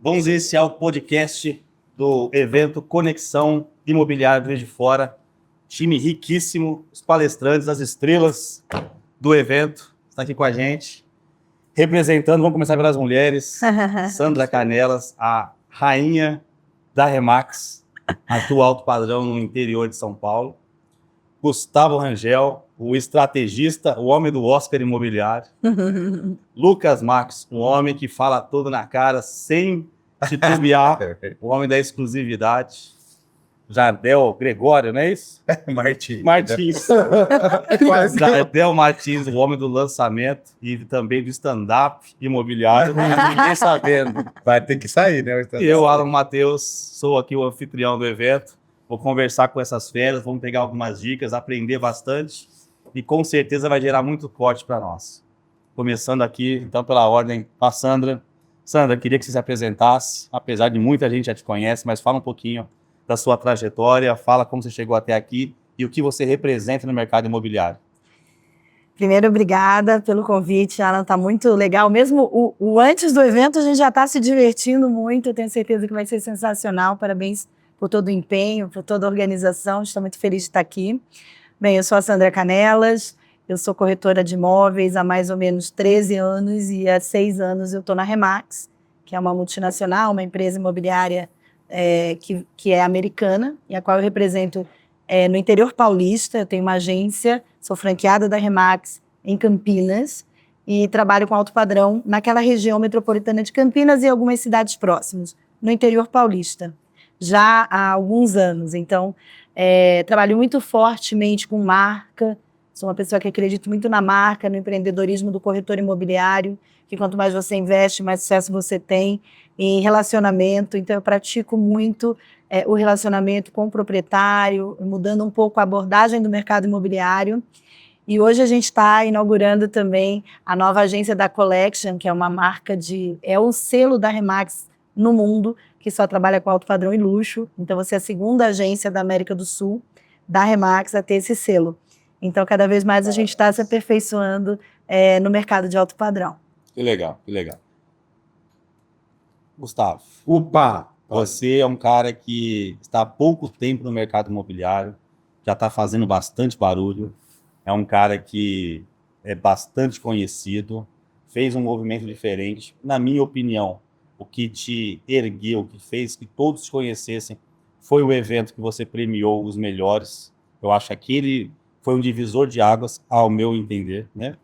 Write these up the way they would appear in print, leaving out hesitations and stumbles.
Vamos iniciar o podcast do evento Conexão Imobiliária Juiz de Fora. Time riquíssimo, os palestrantes, as estrelas do evento estão aqui com a gente. Representando, vamos começar pelas mulheres. Sandra Canelas, a rainha da Remax, atua alto padrão no interior de São Paulo. Gustavo Rangel, o estrategista, o homem do Oscar imobiliário. Lucas Marques, um homem que fala tudo na cara, sem titubear, o homem da exclusividade. Jardel Gregório, não é isso? Martins. Jardel Martins, o homem do lançamento e também do stand-up imobiliário. Ninguém sabendo. Vai ter que sair, né? Eu, Alan Matheus, sou aqui o anfitrião do evento. Vou conversar com essas feras, vamos pegar algumas dicas, aprender bastante e com certeza vai gerar muito corte para nós. Começando aqui, então, pela ordem, a Sandra. Sandra, queria que você se apresentasse, apesar de muita gente já te conhece, mas fala um pouquinho da sua trajetória, fala como você chegou até aqui e o que você representa no mercado imobiliário. Primeiro, obrigada pelo convite, Alan, tá muito legal. Mesmo o antes do evento, a gente já está se divertindo muito, eu tenho certeza que vai ser sensacional. Parabéns por todo o empenho, por toda a organização, estou muito feliz de estar aqui. Bem, eu sou a Sandra Canelas, eu sou corretora de imóveis há mais ou menos 13 anos e há 6 anos eu estou na Remax, que é uma multinacional, uma empresa imobiliária que é americana e a qual eu represento no interior paulista. Eu tenho uma agência, sou franqueada da Remax em Campinas e trabalho com alto padrão naquela região metropolitana de Campinas e algumas cidades próximas, no interior paulista, já há alguns anos. Então, trabalho muito fortemente com marca, sou uma pessoa que acredita muito na marca, no empreendedorismo do corretor imobiliário, que quanto mais você investe, mais sucesso você tem, em relacionamento. Então eu pratico muito o relacionamento com o proprietário, mudando um pouco a abordagem do mercado imobiliário. E hoje a gente está inaugurando também a nova agência da Collection, que é uma marca é o selo da Remax no mundo, que só trabalha com alto padrão e luxo. Então você é a segunda agência da América do Sul, da Remax, a ter esse selo. Então cada vez mais a gente está se aperfeiçoando no mercado de alto padrão. Que legal, que legal. Gustavo. Opa! Você é um cara que está há pouco tempo no mercado imobiliário, já está fazendo bastante barulho, é um cara que é bastante conhecido, fez um movimento diferente. Na minha opinião, o que te ergueu, o que fez que todos te conhecessem, foi o evento que você premiou os melhores. Eu acho que aquele foi um divisor de águas, ao meu entender, né?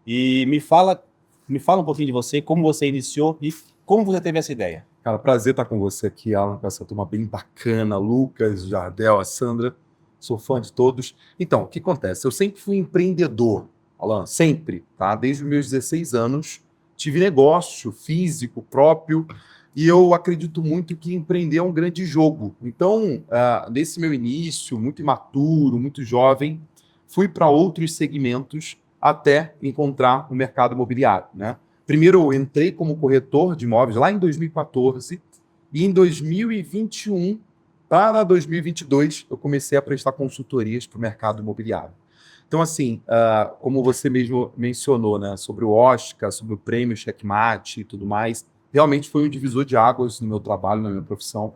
E me fala um pouquinho de você, como você iniciou e como você teve essa ideia. Cara, prazer estar com você aqui, Alan, com essa turma bem bacana, Lucas, Jardel, a Sandra, sou fã de todos. Então, o que acontece? Eu sempre fui empreendedor, Alan, sempre, tá? Desde os meus 16 anos, tive negócio físico próprio e eu acredito muito que empreender é um grande jogo. Então, nesse meu início, muito imaturo, muito jovem, fui para outros segmentos até encontrar o mercado imobiliário, né? Primeiro eu entrei como corretor de imóveis lá em 2014 e em 2021 para 2022 eu comecei a prestar consultorias para o mercado imobiliário. Então assim, como você mesmo mencionou, né, sobre o Oscar, sobre o prêmio Checkmate e tudo mais, realmente foi um divisor de águas no meu trabalho, na minha profissão.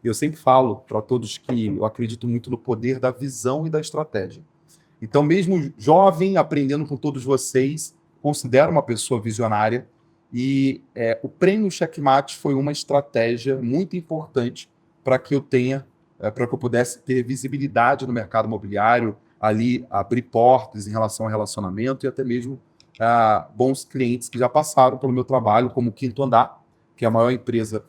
Eu sempre falo para todos que eu acredito muito no poder da visão e da estratégia. Então, mesmo jovem, aprendendo com todos vocês, considero uma pessoa visionária e o prêmio Checkmate foi uma estratégia muito importante para que eu para que eu pudesse ter visibilidade no mercado imobiliário, ali abrir portas em relação ao relacionamento e até mesmo bons clientes que já passaram pelo meu trabalho, como o Quinto Andar, que é a maior empresa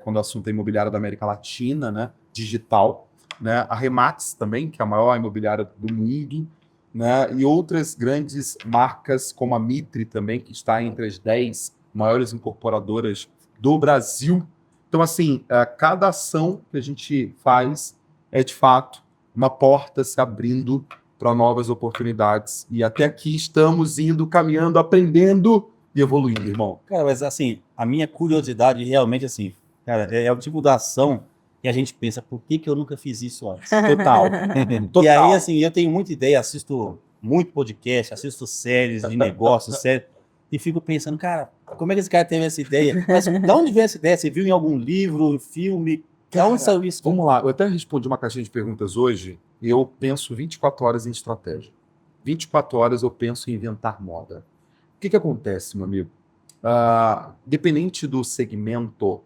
quando o assunto é imobiliário da América Latina, né, digital, né, a Remax também, que é a maior imobiliária do mundo, né, e outras grandes marcas como a Mitre também, que está entre as 10 maiores incorporadoras do Brasil. Então, assim, cada ação que a gente faz é, de fato, uma porta se abrindo para novas oportunidades. E até aqui estamos indo, caminhando, aprendendo e evoluindo, irmão. Cara, mas assim, a minha curiosidade realmente, assim, cara, é o tipo da ação que a gente pensa, por que eu nunca fiz isso antes? Total. E aí, assim, eu tenho muita ideia, assisto muito podcast, assisto séries de negócios, séries. e fico pensando, cara, como é que esse cara teve essa ideia? Mas de onde veio essa ideia? Você viu em algum livro, filme? De onde saiu isso? Vamos lá, eu até respondi uma caixinha de perguntas hoje e eu penso 24 horas em estratégia. 24 horas eu penso em inventar moda. O que acontece, meu amigo? Dependente do segmento,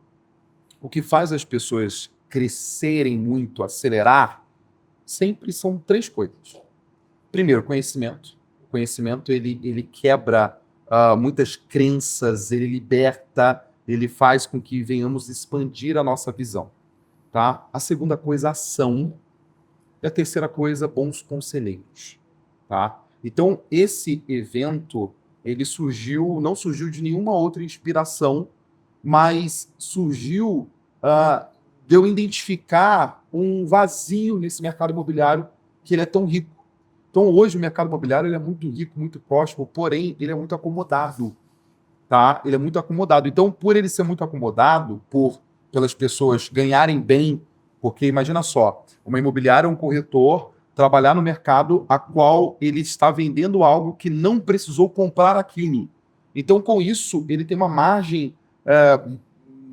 o que faz as pessoas crescerem muito, acelerar, sempre são 3 coisas. Primeiro, conhecimento. O conhecimento, ele quebra muitas crenças, ele liberta, ele faz com que venhamos expandir a nossa visão. Tá? A segunda coisa, ação. E a terceira coisa, bons conselheiros. Tá? Então, esse evento, ele não surgiu de nenhuma outra inspiração, mas surgiu de eu identificar um vazio nesse mercado imobiliário que ele é tão rico. Então, hoje, o mercado imobiliário ele é muito rico, muito próspero, porém, ele é muito acomodado. Tá? Ele é muito acomodado. Então, por ele ser muito acomodado, pelas pessoas ganharem bem, porque imagina só, uma imobiliária é um corretor trabalhar no mercado a qual ele está vendendo algo que não precisou comprar aquilo. Então, com isso, ele tem uma margem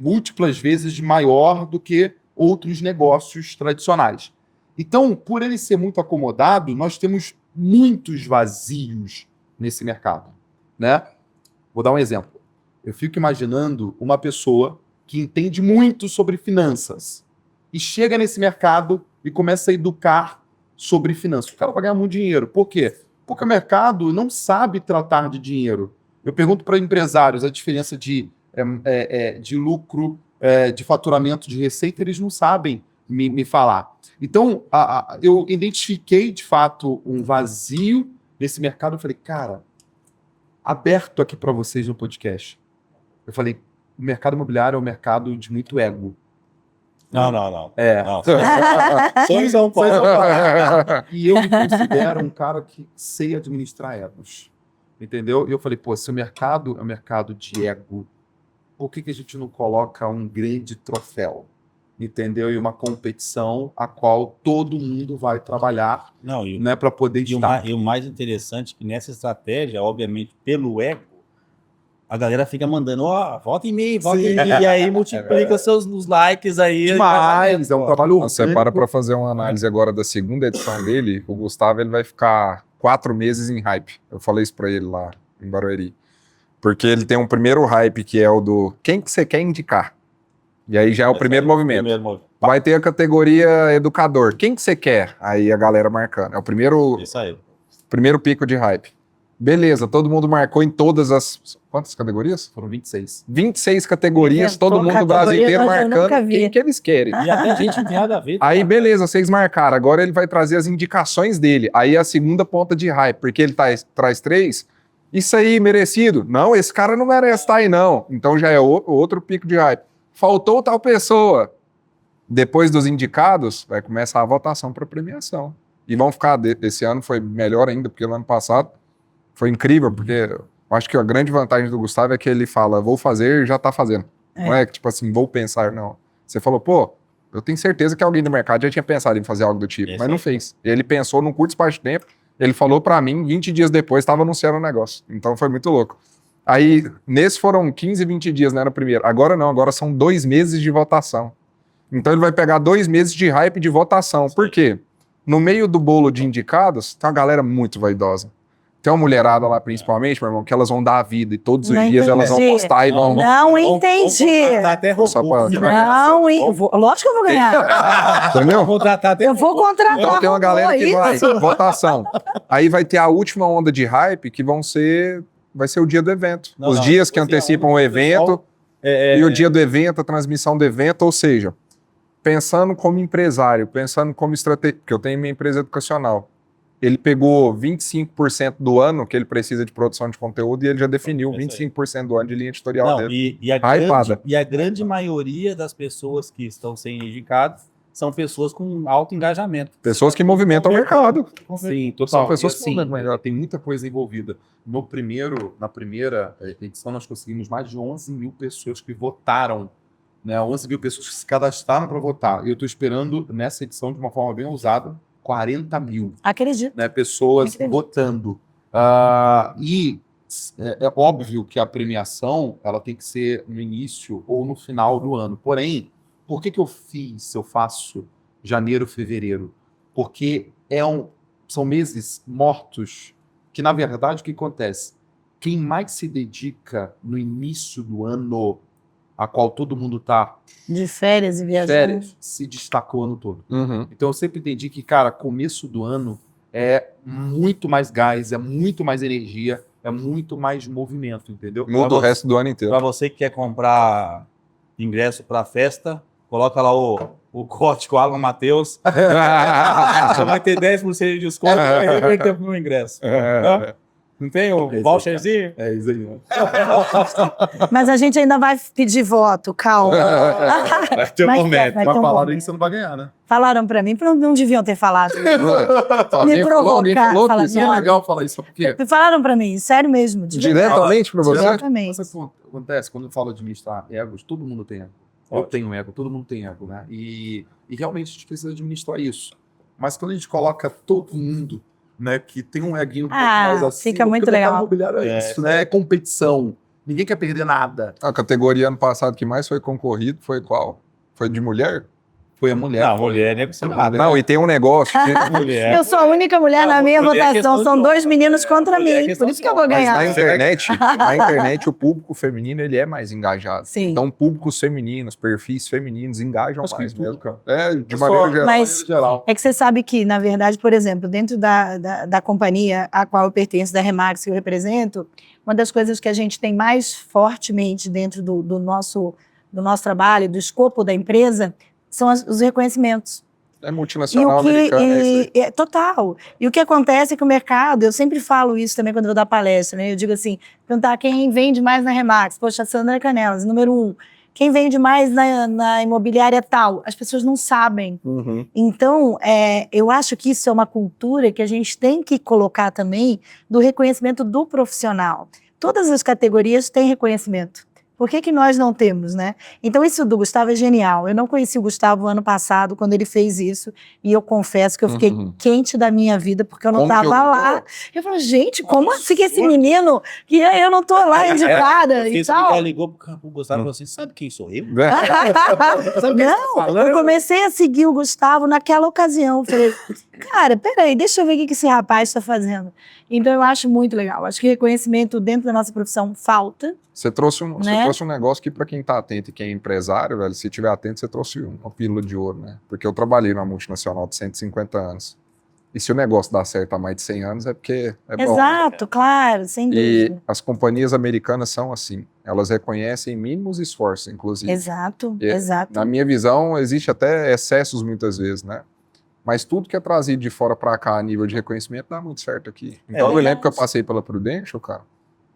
múltiplas vezes maior do que outros negócios tradicionais. Então, por ele ser muito acomodado, nós temos muitos vazios nesse mercado, né? Vou dar um exemplo. Eu fico imaginando uma pessoa que entende muito sobre finanças e chega nesse mercado e começa a educar sobre finanças. O cara vai ganhar muito dinheiro. Por quê? Porque o mercado não sabe tratar de dinheiro. Eu pergunto para empresários a diferença de lucro, de faturamento, de receita, eles não sabem me falar. Então, eu identifiquei, de fato, um vazio nesse mercado. Eu falei, cara, aberto aqui para vocês no podcast. Eu falei, o mercado imobiliário é um mercado de muito ego. Não. Não. Só em São Paulo. E eu me considero um cara que sei administrar egos. Entendeu? E eu falei, se o mercado é um mercado de ego, por que a gente não coloca um grande troféu? Entendeu? E uma competição a qual todo mundo vai trabalhar, né, para poder estar. E o mais interessante é que nessa estratégia, obviamente, pelo ego, a galera fica mandando, vota em mim, e aí multiplica os likes aí. Demais, é um trabalho Você para fazer uma análise agora da segunda edição dele, o Gustavo ele vai ficar 4 meses em hype. Eu falei isso pra ele lá em Barueri. Porque ele tem um primeiro hype que é o do quem que você quer indicar. E aí já é o primeiro movimento. Vai ter a categoria educador. Quem que você quer? Aí a galera marcando. É o primeiro, Isso aí. primeiro pico de hype. Beleza, todo mundo marcou em todas as... Quantas categorias? Foram 26. 26 categorias, todo mundo do Brasil inteiro marcando quem que eles querem. E até gente não tem nada a ver. Aí, beleza, vocês marcaram. Agora ele vai trazer as indicações dele. Aí a segunda ponta de hype, porque ele traz 3. Isso aí, merecido? Não, esse cara não merece estar aí, não. Então já é outro pico de hype. Faltou tal pessoa. Depois dos indicados, vai começar a votação para premiação. E vão ficar, esse ano foi melhor ainda, porque no ano passado foi incrível, porque eu acho que a grande vantagem do Gustavo é que ele fala, vou fazer e já tá fazendo. Não é que, tipo assim, vou pensar, não. Você falou, eu tenho certeza que alguém do mercado já tinha pensado em fazer algo do tipo, mas não fez. Ele pensou num curto espaço de tempo, ele falou pra mim, 20 dias depois, estava anunciando o negócio. Então foi muito louco. Aí, nesse foram 15, 20 dias, né, no primeiro. Agora não, agora são 2 meses de votação. Então ele vai pegar 2 meses de hype de votação. Por quê? No meio do bolo de indicados, tem uma galera muito vaidosa. Tem uma mulherada lá, principalmente, meu irmão, que elas vão dar a vida e todos os dias elas vão postar e vão... Não entendi. Até Só pra... Lógico que eu vou ganhar. Entendeu? Eu vou contratar. Então tem uma galera que vai, isso. votação. Aí vai ter a última onda de hype, que vai ser o dia do evento. Os dias que antecipam o evento e o dia do evento, a transmissão do evento, ou seja, pensando como empresário, pensando como estratégia, porque eu tenho minha empresa educacional. Ele pegou 25% do ano que ele precisa de produção de conteúdo e ele já definiu 25% do ano de linha editorial dele. E a grande maioria das pessoas que estão sendo indicadas são pessoas com alto engajamento. Pessoas que movimentam o mercado. Sim, total. São pessoas que tem muita coisa envolvida. Na primeira edição, nós conseguimos mais de 11 mil pessoas que votaram. Né? 11 mil pessoas que se cadastraram para votar. E eu estou esperando, nessa edição, de uma forma bem ousada, 40 mil. Acredito. Né, pessoas votando. E é óbvio que a premiação ela tem que ser no início ou no final do ano. Porém, por que eu faço janeiro, fevereiro? Porque são meses mortos que, na verdade, o que acontece? Quem mais se dedica no início do ano, a qual todo mundo está De férias e viajando. férias, se destacou o ano todo. Uhum. Então eu sempre entendi que, cara, começo do ano é muito mais gás, é muito mais energia, é muito mais movimento, entendeu? Muda o resto do ano inteiro. Para você que quer comprar ingresso para a festa, coloca lá o código Alan Matheus. Você vai ter 10% de desconto e vai reverter pro meu ingresso. Não tem o voucherzinho? É isso aí. Né? Mas a gente ainda vai pedir voto, calma. Vai ter um Mas momento. vai Mas ter um falaram momento. aí que você não vai ganhar, né? Falaram pra mim, não deviam ter falado. Alguém falou Fala, que isso é não. legal falar isso, sabe por quê? Falaram pra mim, sério mesmo. de verdade. Diretamente pra você? Exatamente. Mas o que acontece quando eu falo administrar egos, todo mundo tem ego. Eu tenho ego, todo mundo tem ego, né? E realmente a gente precisa administrar isso. Mas quando a gente coloca todo mundo, né, que tem um eguinho um pouco mais acima, fica muito porque o mercado legal. imobiliário é isso, né? É competição. Ninguém quer perder nada. A categoria ano passado que mais foi concorrido foi qual? Foi de mulher? Foi a mulher. Não, mulher não é acostumada. Não, e tem um negócio que... Mulher. Eu sou a única mulher na minha mulher é questão votação. de São honra. 2 meninos contra Mulher é mim. questão Por isso de que eu vou honra. Mas ganhar. na internet o público feminino ele é mais engajado. Sim. Então públicos femininos, perfis femininos engajam Acho que mais em tudo, mesmo. cara. É, de Eu maneira só- geral. Mas- geral. É que você sabe que, na verdade, por exemplo, dentro da companhia a qual eu pertenço, da Remax que eu represento, uma das coisas que a gente tem mais fortemente dentro do nosso trabalho, do escopo da empresa, são os reconhecimentos. É E multinacional o que, americana, é isso aí. total. E o que acontece é que o mercado, eu sempre falo isso também quando eu vou dar palestra, né? Eu digo assim, perguntar quem vende mais na Remax. Poxa, a Sandra Canelas, número 1. Quem vende mais na imobiliária tal? As pessoas não sabem. Uhum. Então, eu acho que isso é uma cultura que a gente tem que colocar também do reconhecimento do profissional. Todas as categorias têm reconhecimento. Por que nós não temos, né? Então, isso do Gustavo é genial. Eu não conheci o Gustavo ano passado, quando ele fez isso, e eu confesso que eu fiquei quente da minha vida, porque eu não Como que estava lá. Eu falei, gente, como assim que esse menino, que eu não tô lá indicada e tal? Ela ligou pro Gustavo e falou assim, sabe quem sou eu? Não, eu comecei a seguir o Gustavo naquela ocasião. Falei, cara, peraí, deixa eu ver o que esse rapaz está fazendo. Então, eu acho muito legal. Acho que reconhecimento dentro da nossa profissão falta. Você trouxe um Né? negócio que, para quem tá atento e quem é empresário, velho, se tiver atento, você trouxe uma pílula de ouro, né? Porque eu trabalhei numa multinacional de 150 anos. E se o negócio dá certo há mais de 100 anos, é porque é bom. Exato, claro, sem E dúvida. as companhias americanas são assim. Elas reconhecem mínimos esforços, inclusive. Exato, E, exato. Na minha visão, existe até excessos muitas vezes, né? Mas tudo que é trazido de fora para cá a nível de reconhecimento dá muito certo aqui. Então, eu lembro que eu passei pela Prudential, cara.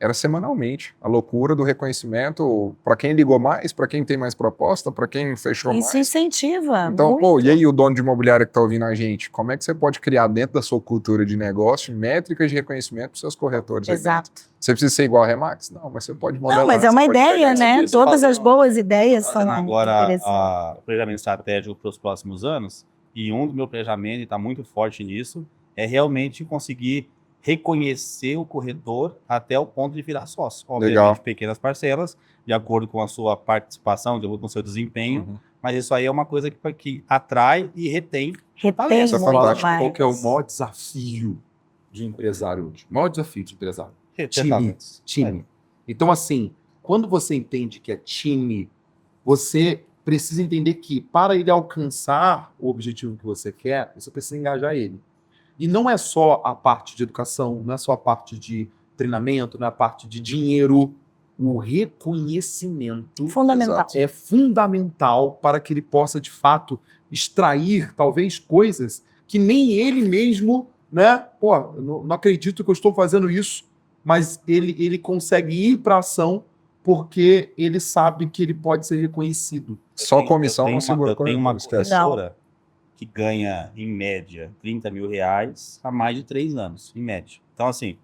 Era semanalmente. A loucura do reconhecimento, para quem ligou mais, para quem tem mais proposta, para quem fechou Isso mais. incentiva. Então, muito. pô, e aí o dono de imobiliária que tá ouvindo a gente, como é que você pode criar dentro da sua cultura de negócio métricas de reconhecimento para seus corretores? aí dentro? Exato. Você precisa ser igual a Remax? Não, mas você pode modelar. Não, mas é uma você pode ideia, pegar né? isso e Todas fazer as boas ideias são Agora, interessantes. o planejamento estratégico para os próximos anos, e um do meu planejamento, e está muito forte nisso, é realmente conseguir reconhecer o corretor até o ponto de virar sócio. Obviamente, Legal. pequenas parcelas, de acordo com a sua participação, de acordo com o seu desempenho, Uhum. mas isso aí é uma coisa que atrai e retém. Retém Isso é muito fantástico. mais. Qual que é o maior desafio de empresário hoje? O maior desafio de empresário? Time. Então, assim, quando você entende que é time, você precisa entender que para ele alcançar o objetivo que você quer, você precisa engajar ele. E não é só a parte de educação, não é só a parte de treinamento, não é a parte de dinheiro. O reconhecimento Fundamental. é fundamental para que ele possa, de fato, extrair, talvez, coisas que nem ele mesmo, né? Pô, eu não acredito que eu estou fazendo isso, mas ele consegue ir para a ação porque ele sabe que ele pode ser reconhecido. Só comissão não segura Eu tenho uma corretor, esquece. corretora que ganha, em média, R$30 mil há mais de 3 anos, em média. Então, assim,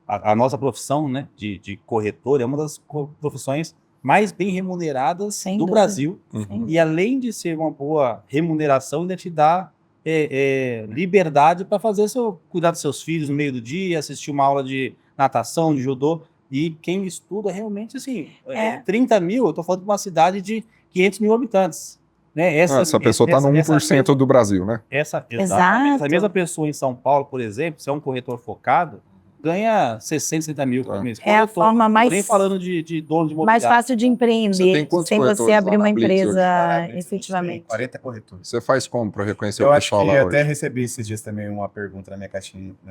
a nossa profissão, né, de corretor é uma das profissões mais bem remuneradas Sem do dúvida. Brasil. Uhum. E além de ser uma boa remuneração, ainda te dá liberdade para cuidar dos seus filhos no meio do dia, assistir uma aula de natação, de judô, e quem estuda realmente, assim, 30 mil, eu tô falando de uma cidade de 500 mil habitantes. Né? Essa pessoa está no 1% do Brasil, né? Exatamente. Essa mesma pessoa em São Paulo, por exemplo, se é um corretor focado, ganha 60, 70 mil por mês. É a forma mais... Nem falando de dono de imobiliário. Mais fácil de empreender, sem você abrir uma empresa efetivamente. 40 corretores. Você faz como para reconhecer Eu o acho pessoal que lá eu até hoje? recebi esses dias também uma pergunta na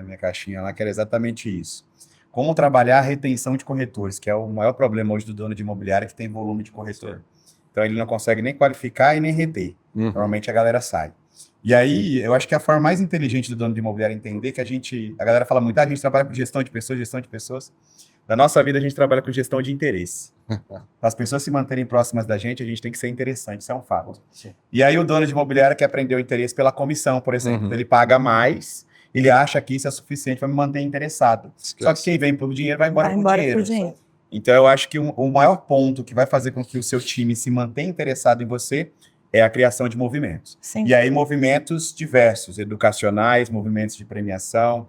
minha caixinha lá, que era exatamente isso. Como trabalhar a retenção de corretores, que é o maior problema hoje do dono de imobiliária, que tem volume de corretor. Então ele não consegue nem qualificar e nem reter. Normalmente a galera sai. E aí, eu acho que a forma mais inteligente do dono de imobiliária é entender que a galera fala muito, a gente trabalha com gestão de pessoas. Na nossa vida, a gente trabalha com gestão de interesse. Para as pessoas se manterem próximas da gente, a gente tem que ser interessante, isso é um fato. Sim. E aí, o dono de imobiliária quer aprender o interesse pela comissão, por exemplo. Ele paga mais, ele acha que isso é suficiente para me manter interessado. Só que quem vem pelo dinheiro vai embora por dinheiro. Então, eu acho que o maior ponto que vai fazer com que o seu time se mantenha interessado em você é a criação de movimentos. Sim. E aí, movimentos diversos, educacionais, movimentos de premiação,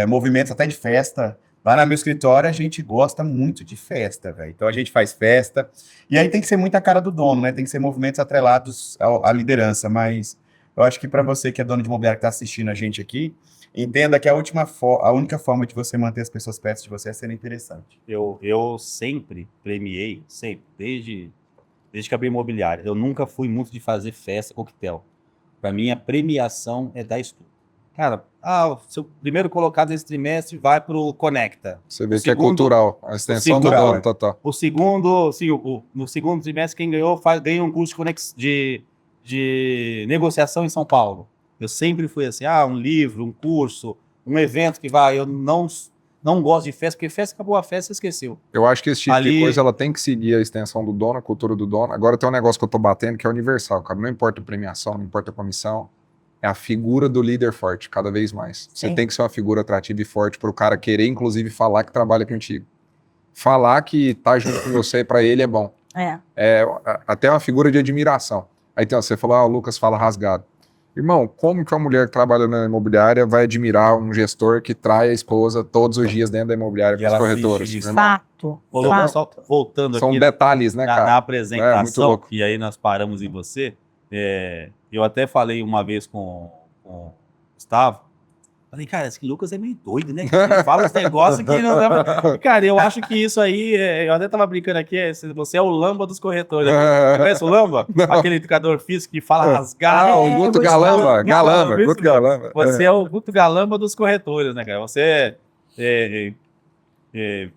movimentos até de festa. Lá no meu escritório, a gente gosta muito de festa, velho. Então, a gente faz festa. E aí tem que ser muita cara do dono, né? Tem que ser movimentos atrelados à liderança. Mas eu acho que para você que é dono de imobiliário que está assistindo a gente aqui, entenda que a única forma de você manter as pessoas perto de você é ser interessante. Eu sempre premiei, desde que abri imobiliária. Eu nunca fui muito de fazer festa, coquetel. Para mim, a premiação é dar estudo. Cara, o seu primeiro colocado nesse trimestre vai para o Conecta. Você vê que é cultural, a extensão do dono, tá. O segundo, sim, no segundo trimestre, quem ganhou, ganha um curso de negociação em São Paulo. Eu sempre fui assim, um livro, um curso, um evento que vai. Eu não gosto de festa, porque festa, acabou a festa, você esqueceu. Eu acho que esse tipo de coisa, ela tem que seguir a extensão do dono, a cultura do dono. Agora tem um negócio que eu tô batendo que é universal, cara. Não importa a premiação, não importa a comissão. É a figura do líder forte, cada vez mais. Você tem que ser uma figura atrativa e forte para o cara querer, inclusive, falar que trabalha contigo. Falar que tá junto com você, para ele é bom. É até uma figura de admiração. Aí então, você falou, o Lucas fala rasgado. Irmão, como que uma mulher que trabalha na imobiliária vai admirar um gestor que trai a esposa todos os dias dentro da imobiliária com os corretores? Fato. Só voltando São aqui detalhes, né, cara? na apresentação, muito louco. e aí nós paramos em você. Eu até falei uma vez com o Gustavo, falei, cara, esse Lucas é meio doido, né? Ele fala os negócios que não dá pra... Cara, eu acho que isso aí, eu até tava brincando aqui, você é o Lamba dos corretores. Você conhece o Lamba? Não. Aquele educador físico que fala rasgado. O Guto Galamba. Guto Galamba. Você é o Guto Galamba dos corretores, né, cara? Você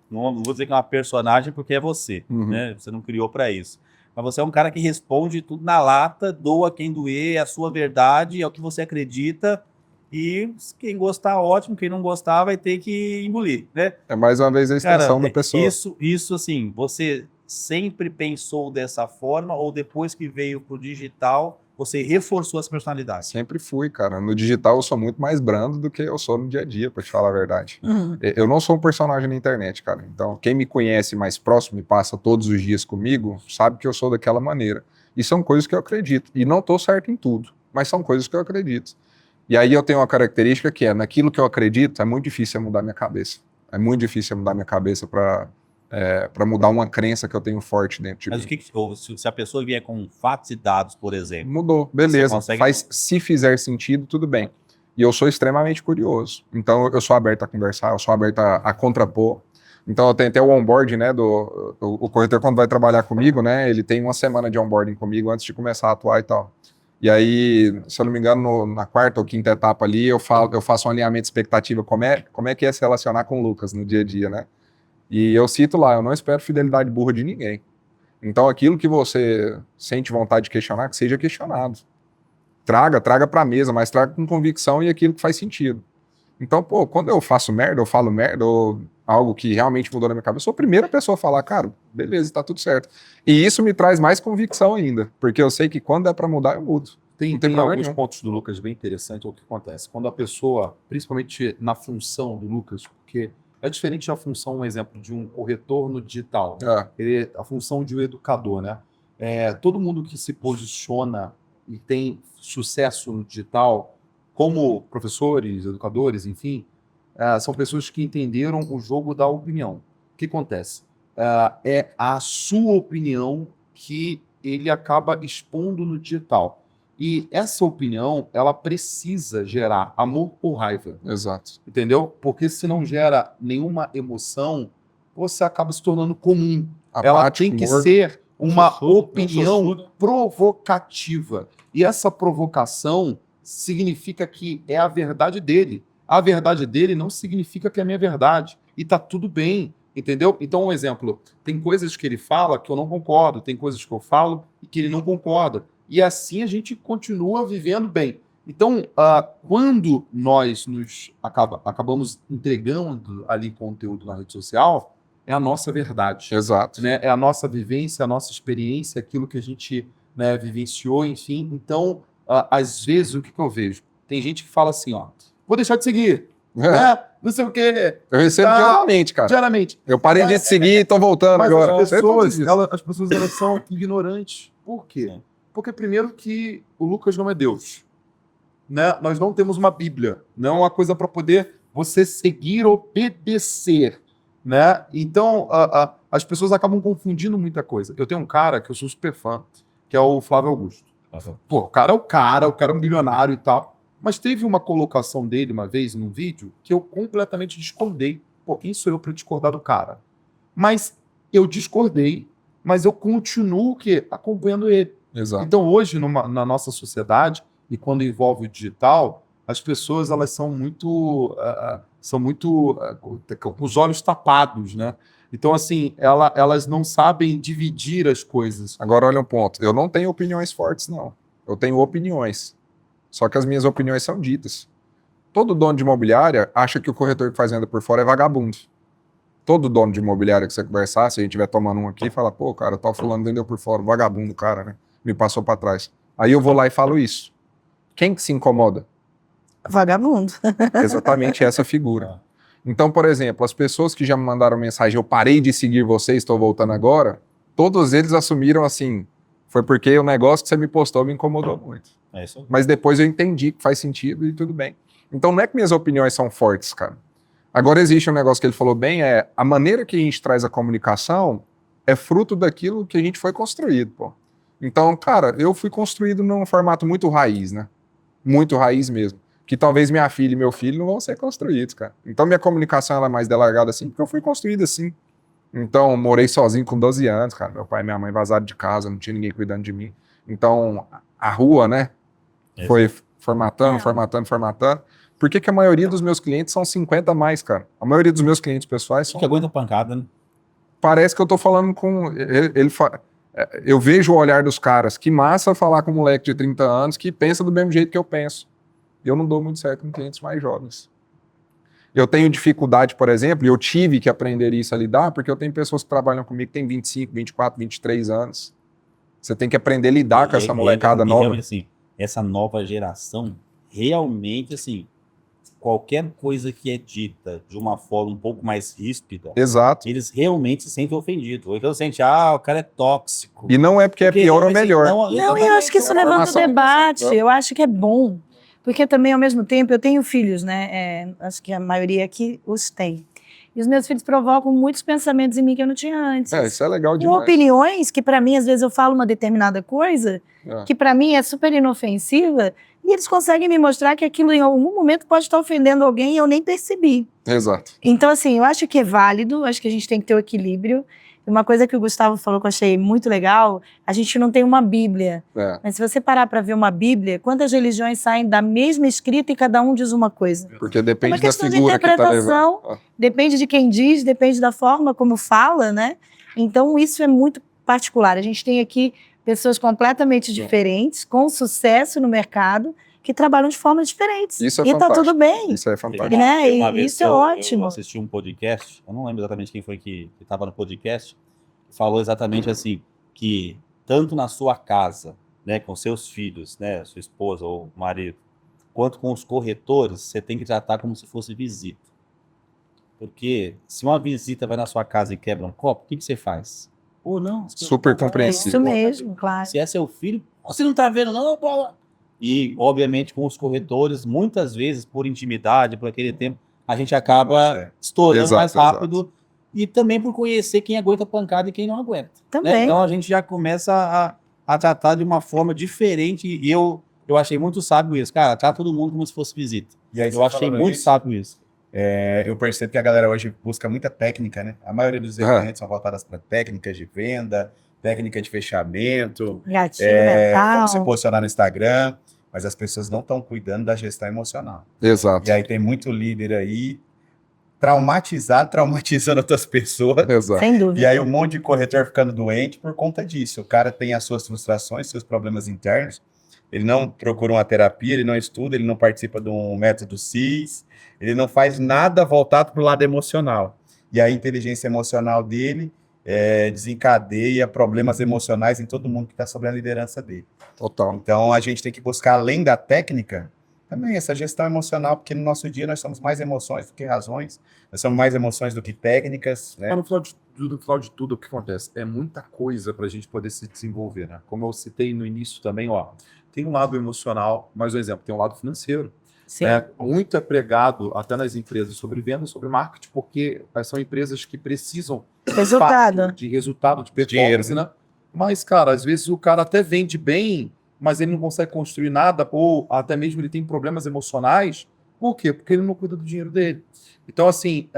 não vou dizer que é uma personagem, porque é você, né? Você não criou pra isso. Mas você é um cara que responde tudo na lata, doa quem doer, é a sua verdade, é o que você acredita. E quem gostar, ótimo. Quem não gostar, vai ter que engolir, né? É mais uma vez a extensão da pessoa. Isso, assim, você sempre pensou dessa forma ou depois que veio pro digital, você reforçou essa personalidade? Sempre fui, cara. No digital eu sou muito mais brando do que eu sou no dia a dia, pra te falar a verdade. Eu não sou um personagem na internet, cara. Então, quem me conhece mais próximo e passa todos os dias comigo, sabe que eu sou daquela maneira. E são coisas que eu acredito. E não tô certo em tudo, mas são coisas que eu acredito. E aí eu tenho uma característica que naquilo que eu acredito, é muito difícil mudar minha cabeça. É muito difícil mudar minha cabeça para mudar uma crença que eu tenho forte dentro de mim. Mas se a pessoa vier com fatos e dados, por exemplo... Mudou, beleza. Se fizer sentido, tudo bem. E eu sou extremamente curioso. Então eu sou aberto a conversar, eu sou aberto a contrapor. Então eu tenho até o onboarding, né, o corretor quando vai trabalhar comigo, né, ele tem uma semana de onboarding comigo antes de começar a atuar e tal. E aí, se eu não me engano, na quarta ou quinta etapa ali, eu faço um alinhamento de expectativa, como é que é se relacionar com o Lucas no dia a dia, né? E eu cito lá, eu não espero fidelidade burra de ninguém. Então, aquilo que você sente vontade de questionar, que seja questionado. Traga pra mesa, mas traga com convicção e aquilo que faz sentido. Então, quando eu faço merda, eu falo merda, ou algo que realmente mudou na minha cabeça, eu sou a primeira pessoa a falar, cara, beleza, tá tudo certo. E isso me traz mais convicção ainda, porque eu sei que quando é pra mudar, eu mudo. Tem alguns pontos do Lucas bem interessantes, o que acontece. Quando a pessoa, principalmente na função do Lucas, porque é diferente da função, um exemplo, de um corretor no digital. A função de um educador, né? Todo mundo que se posiciona e tem sucesso no digital, como professores, educadores, enfim, são pessoas que entenderam o jogo da opinião. O que acontece? É a sua opinião que ele acaba expondo no digital. E essa opinião, ela precisa gerar amor ou raiva. Exato. Entendeu? Porque se não gera nenhuma emoção, você acaba se tornando comum. Ela Apático, tem que morno. ser uma Chuchudo, opinião chuchudo. provocativa. E essa provocação significa que é a verdade dele. A verdade dele não significa que é a minha verdade. E tá tudo bem, entendeu? Então, um exemplo, tem coisas que ele fala que eu não concordo, tem coisas que eu falo e que ele não concorda. E assim a gente continua vivendo bem. Então, quando nós acabamos entregando ali conteúdo na rede social, é a nossa verdade, Exato. né? É a nossa vivência, a nossa experiência, aquilo que a gente, né, vivenciou, enfim. Então, às vezes, o que eu vejo? Tem gente que fala assim, ó, vou deixar de seguir, né? Não sei o quê. Eu recebo Tá. diariamente, cara. Diariamente. Eu parei de te seguir e tô voltando Mas agora. as pessoas, Sempre disso. as pessoas elas são ignorantes. Por quê? Sim. Porque, primeiro, que o Lucas não é Deus. Né? Nós não temos uma Bíblia. Não é uma coisa para poder você seguir, obedecer. Né? Então, as pessoas acabam confundindo muita coisa. Eu tenho um cara que eu sou super fã, que é o Flávio Augusto. Pô, o cara é um bilionário e tal. Mas teve uma colocação dele uma vez num vídeo que eu completamente discordei. Pô, quem sou eu para discordar do cara? Mas eu discordei, mas eu continuo acompanhando ele. Exato. Então hoje, na nossa sociedade, e quando envolve o digital, as pessoas elas são muito com os olhos tapados, né? Então, assim, elas não sabem dividir as coisas. Agora olha um ponto. Eu não tenho opiniões fortes, não. Eu tenho opiniões. Só que as minhas opiniões são ditas. Todo dono de imobiliária acha que o corretor que faz venda por fora é vagabundo. Todo dono de imobiliária que você conversar, se a gente estiver tomando um aqui, fala, pô, cara, tal fulano vendeu por fora, vagabundo, cara, né? Me passou para trás. Aí eu vou lá e falo isso. Quem que se incomoda? Vagabundo. Exatamente essa figura. Então, por exemplo, as pessoas que já me mandaram mensagem, eu parei de seguir você, estou voltando agora, todos eles assumiram assim, foi porque o negócio que você me postou me incomodou muito. É isso. Mas depois eu entendi que faz sentido e tudo bem. Então não é que minhas opiniões são fortes, cara. Agora existe um negócio que ele falou bem, a maneira que a gente traz a comunicação é fruto daquilo que a gente foi construído, pô. Então, cara, eu fui construído num formato muito raiz, né? Muito raiz mesmo. Que talvez minha filha e meu filho não vão ser construídos, cara. Então minha comunicação ela é mais delargada assim, porque eu fui construído assim. Então, morei sozinho com 12 anos, cara. Meu pai e minha mãe vazaram de casa, não tinha ninguém cuidando de mim. Então, a rua, né? Foi formatando. Por que a maioria dos meus clientes são 50 a mais, cara? A maioria dos meus clientes pessoais são... Que aguenta pancada, né? Parece que eu tô falando com... Eu vejo o olhar dos caras. Que massa falar com um moleque de 30 anos que pensa do mesmo jeito que eu penso. Eu não dou muito certo com clientes mais jovens. Eu tenho dificuldade, por exemplo, e eu tive que aprender isso a lidar, porque eu tenho pessoas que trabalham comigo que têm 25, 24, 23 anos. Você tem que aprender a lidar com essa molecada nova. Realmente, assim, essa nova geração, realmente, assim, qualquer coisa que é dita de uma forma um pouco mais ríspida, Exato. eles realmente se sentem ofendidos. Ou então sentem, o cara é tóxico. E não é porque é pior ou assim, melhor. Não, eu acho que isso levanta informação. debate. Eu acho que é bom. Porque também, ao mesmo tempo, eu tenho filhos, né? Acho que a maioria aqui os tem. E os meus filhos provocam muitos pensamentos em mim que eu não tinha antes. Isso é legal Com demais. opiniões que, para mim, às vezes eu falo uma determinada coisa, que para mim é super inofensiva, e eles conseguem me mostrar que aquilo em algum momento pode estar ofendendo alguém e eu nem percebi. Exato. Então, assim, eu acho que é válido, acho que a gente tem que ter o equilíbrio. Uma coisa que o Gustavo falou que eu achei muito legal, a gente não tem uma Bíblia. Mas se você parar para ver uma Bíblia, quantas religiões saem da mesma escrita e cada um diz uma coisa? Porque depende É uma da questão de figura que tá interpretação, levando. depende de quem diz, depende da forma como fala, né? Então, isso é muito particular. A gente tem aqui pessoas completamente diferentes, com sucesso no mercado, que trabalham de formas diferentes. Isso é e tá fantástico. tudo bem. Isso é fantástico. Né? Uma E vez isso é eu ótimo. assisti um podcast, eu não lembro exatamente quem foi que estava no podcast, falou exatamente assim, que tanto na sua casa, né, com seus filhos, né, sua esposa ou marido, quanto com os corretores, você tem que tratar como se fosse visita. Porque se uma visita vai na sua casa e quebra um copo, o que você faz? Pô, não. Super É compreensível. isso mesmo, claro. Se é seu filho, você não tá vendo não, pô. E, obviamente, com os corretores, muitas vezes, por intimidade, por aquele tempo, a gente acaba estourando Exato, mais rápido e também por conhecer quem aguenta pancada e quem não aguenta. Né? Também. Então a gente já começa a tratar de uma forma diferente e eu achei muito sábio isso. Cara, trata todo mundo como se fosse visita. E aí, Eu achei muito sábio isso. eu percebo que a galera hoje busca muita técnica, né? A maioria dos eventos são voltadas para técnicas de venda, técnica de fechamento, Gatilho como se mental. posicionar no Instagram, mas as pessoas não estão cuidando da gestão emocional. Exato. E aí tem muito líder aí traumatizando outras pessoas. Exato. Sem dúvida. E aí um monte de corretor ficando doente por conta disso. O cara tem as suas frustrações, seus problemas internos. Ele não procura uma terapia, ele não estuda, ele não participa de um método CIS, ele não faz nada voltado para o lado emocional. E a inteligência emocional dele desencadeia problemas emocionais em todo mundo que está sob a liderança dele. Total. Então a gente tem que buscar, além da técnica, também essa gestão emocional, porque no nosso dia nós somos mais emoções do que razões, nós somos mais emoções do que técnicas, né? Mas no final de tudo, o que acontece? É muita coisa para a gente poder se desenvolver, né? Como eu citei no início também, ó, tem um lado emocional, mais um exemplo, tem um lado financeiro. Sim. Muito é pregado até nas empresas sobre venda, sobre marketing, porque são empresas que precisam Resultado. de resultado, de Dinheiro, performance, né? Mas, cara, às vezes o cara até vende bem, mas ele não consegue construir nada, ou até mesmo ele tem problemas emocionais. Por quê? Porque ele não cuida do dinheiro dele. Então, assim,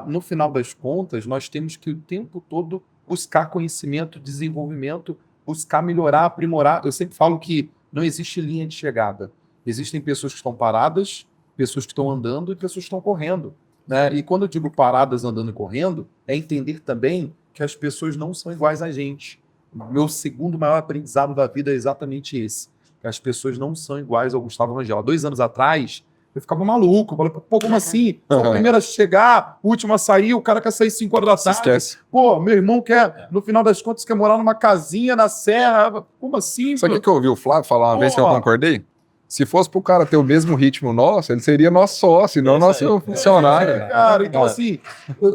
no final das contas, nós temos que o tempo todo buscar conhecimento, desenvolvimento, buscar melhorar, aprimorar. Eu sempre falo que não existe linha de chegada. Existem pessoas que estão paradas, pessoas que estão andando e pessoas que estão correndo, né? E quando eu digo paradas, andando e correndo, é entender também que as pessoas não são iguais a gente. Meu segundo maior aprendizado da vida é exatamente esse. Que as pessoas não são iguais ao Gustavo Rangel. Há 2 anos atrás, eu ficava maluco. Eu falei, pô, como assim? Sou a primeira a chegar, o último a sair, o cara quer sair 5 horas da Se tarde. esquece. Pô, meu irmão quer, no final das contas, quer morar numa casinha na serra. Como assim? Sabe o que eu ouvi o Flávio falar uma vez que eu Pô. concordei? Se fosse pro cara ter o mesmo ritmo nosso, ele seria nosso sócio, não nosso funcionário. Cara, então assim,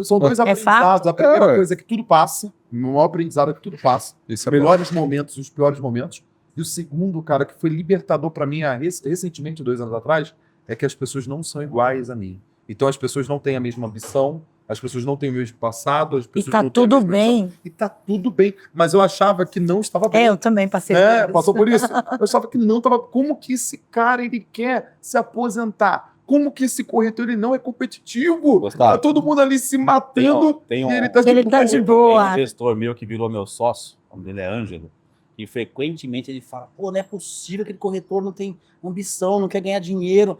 são dois aprendizados. fato. A primeira É. coisa é que tudo passa. O maior aprendizado é que tudo passa. Isso Os é bom. melhores momentos e os piores momentos. E o segundo, cara, que foi libertador pra mim recentemente, 2 anos atrás, é que as pessoas não são iguais a mim. Então as pessoas não têm a mesma ambição, as pessoas não têm o mesmo passado, as E pessoas tá não têm a tudo mesma bem. visão. E tá tudo bem. Mas eu achava que não estava bem. Eu também passei por isso. Passou por isso. Eu achava que não estava. Como que esse cara ele quer se aposentar? Como que esse corretor ele não é competitivo? Gustavo. Tá todo mundo ali se matando Tem e ele tá Ele tá de boa. um gestor meu que virou meu sócio, o nome dele é Ângelo, e frequentemente ele fala, pô, não é possível que aquele corretor não tem ambição, não quer ganhar dinheiro,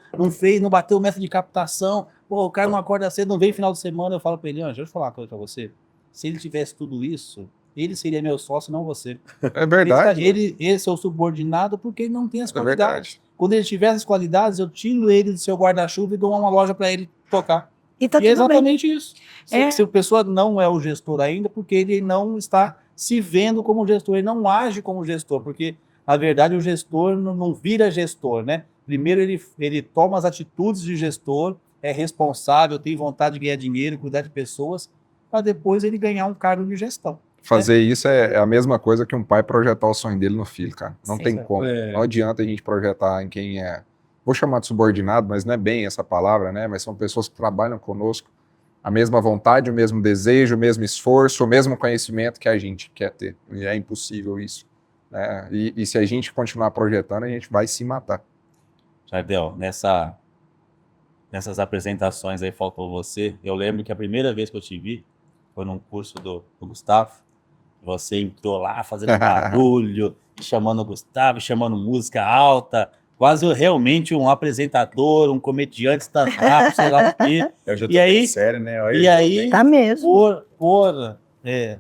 não bateu o método de captação, pô, o cara não acorda cedo, não vem final de semana. Eu falo pra ele, Ângelo, deixa eu falar uma coisa pra você, se ele tivesse tudo isso, ele seria meu sócio, não você. É verdade. Ele é seu subordinado porque ele não tem as É qualidades. verdade. Quando ele tiver as qualidades, eu tiro ele do seu guarda-chuva e dou uma loja pra ele tocar. E tá E é tudo bem. exatamente isso. É. Se a pessoa não é o gestor ainda, porque ele não está se vendo como gestor, ele não age como gestor, porque, na verdade, o gestor não vira gestor, né? Primeiro ele toma as atitudes de gestor, é responsável, tem vontade de ganhar dinheiro, cuidar de pessoas, para depois ele ganhar um cargo de gestão. Fazer isso é a mesma coisa que um pai projetar o sonho dele no filho, cara. Não Sim. tem como. Não adianta a gente projetar em quem é. Vou chamar de subordinado, mas não é bem essa palavra, né? Mas são pessoas que trabalham conosco. A mesma vontade, o mesmo desejo, o mesmo esforço, o mesmo conhecimento que a gente quer ter. E é impossível isso, né? E se a gente continuar projetando, a gente vai se matar. Jardel, nessas apresentações aí faltou você. Eu lembro que a primeira vez que eu te vi foi num curso do Gustavo. Você entrou lá fazendo barulho, chamando o Gustavo, chamando música alta, quase realmente um apresentador, um comediante stand-up, sei lá o quê. Eu já tô E aí- sério, né? Olha E aí, Tá mesmo.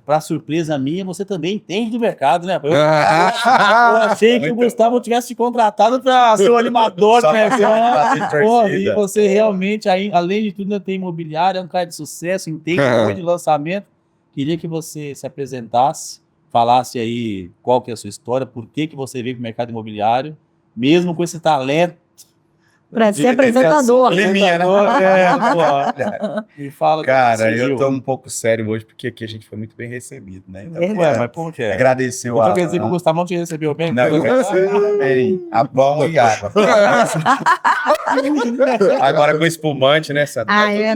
para surpresa minha, você também entende do mercado, né? Eu achei que o Gustavo tivesse te contratado para ser o animador Só do pra evento. fazer Pô, e torcida. você realmente, além de tudo, ainda tem imobiliário, é um cara de sucesso, entende muito de lançamento. Queria que você se apresentasse, falasse aí qual que é a sua história, por que você veio para o mercado imobiliário, mesmo com esse talento. Pra ser apresentador. Leminha, né? Me fala. Cara, surgiu. eu tô um pouco sério hoje, porque aqui a gente foi muito bem recebido, né? Então, Verdade. Mas por quê? agradecer o Eu quer dizer que o Alan. Gustavo não te recebeu bem? Não, eu quero bem. A pão e água. Agora com espumante, né?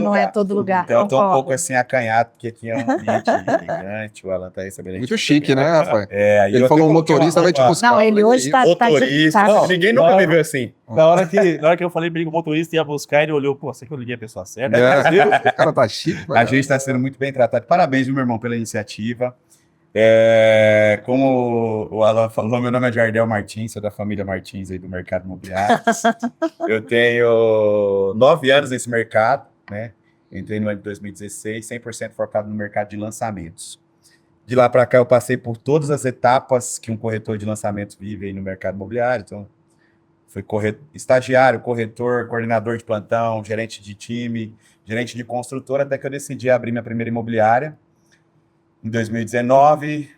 Não é todo lugar. Então eu tô um Concordo. pouco assim acanhado, porque aqui é um ambiente gigante, o Alan tá recebendo. Muito chique, né, rapaz? Aí Ele eu falou tenho motorista vai te uma buscar. Não, ele hoje tá motorista. tá- Ninguém nunca me viu assim. Na hora que eu falei pra ele que o motorista ia buscar, ele olhou, pô, sei que eu liguei a pessoa certa. É, o cara tá chique. A gente está sendo muito bem tratado. Parabéns, meu irmão, pela iniciativa. Como o Alan falou, meu nome é Jardel Martins, sou da família Martins aí do mercado imobiliário. Eu tenho 9 anos nesse mercado, né? Entrei no ano de 2016, 100% focado no mercado de lançamentos. De lá para cá, eu passei por todas as etapas que um corretor de lançamentos vive aí no mercado imobiliário. Então, fui estagiário, corretor, coordenador de plantão, gerente de time, gerente de construtora, até que eu decidi abrir minha primeira imobiliária. Em 2019,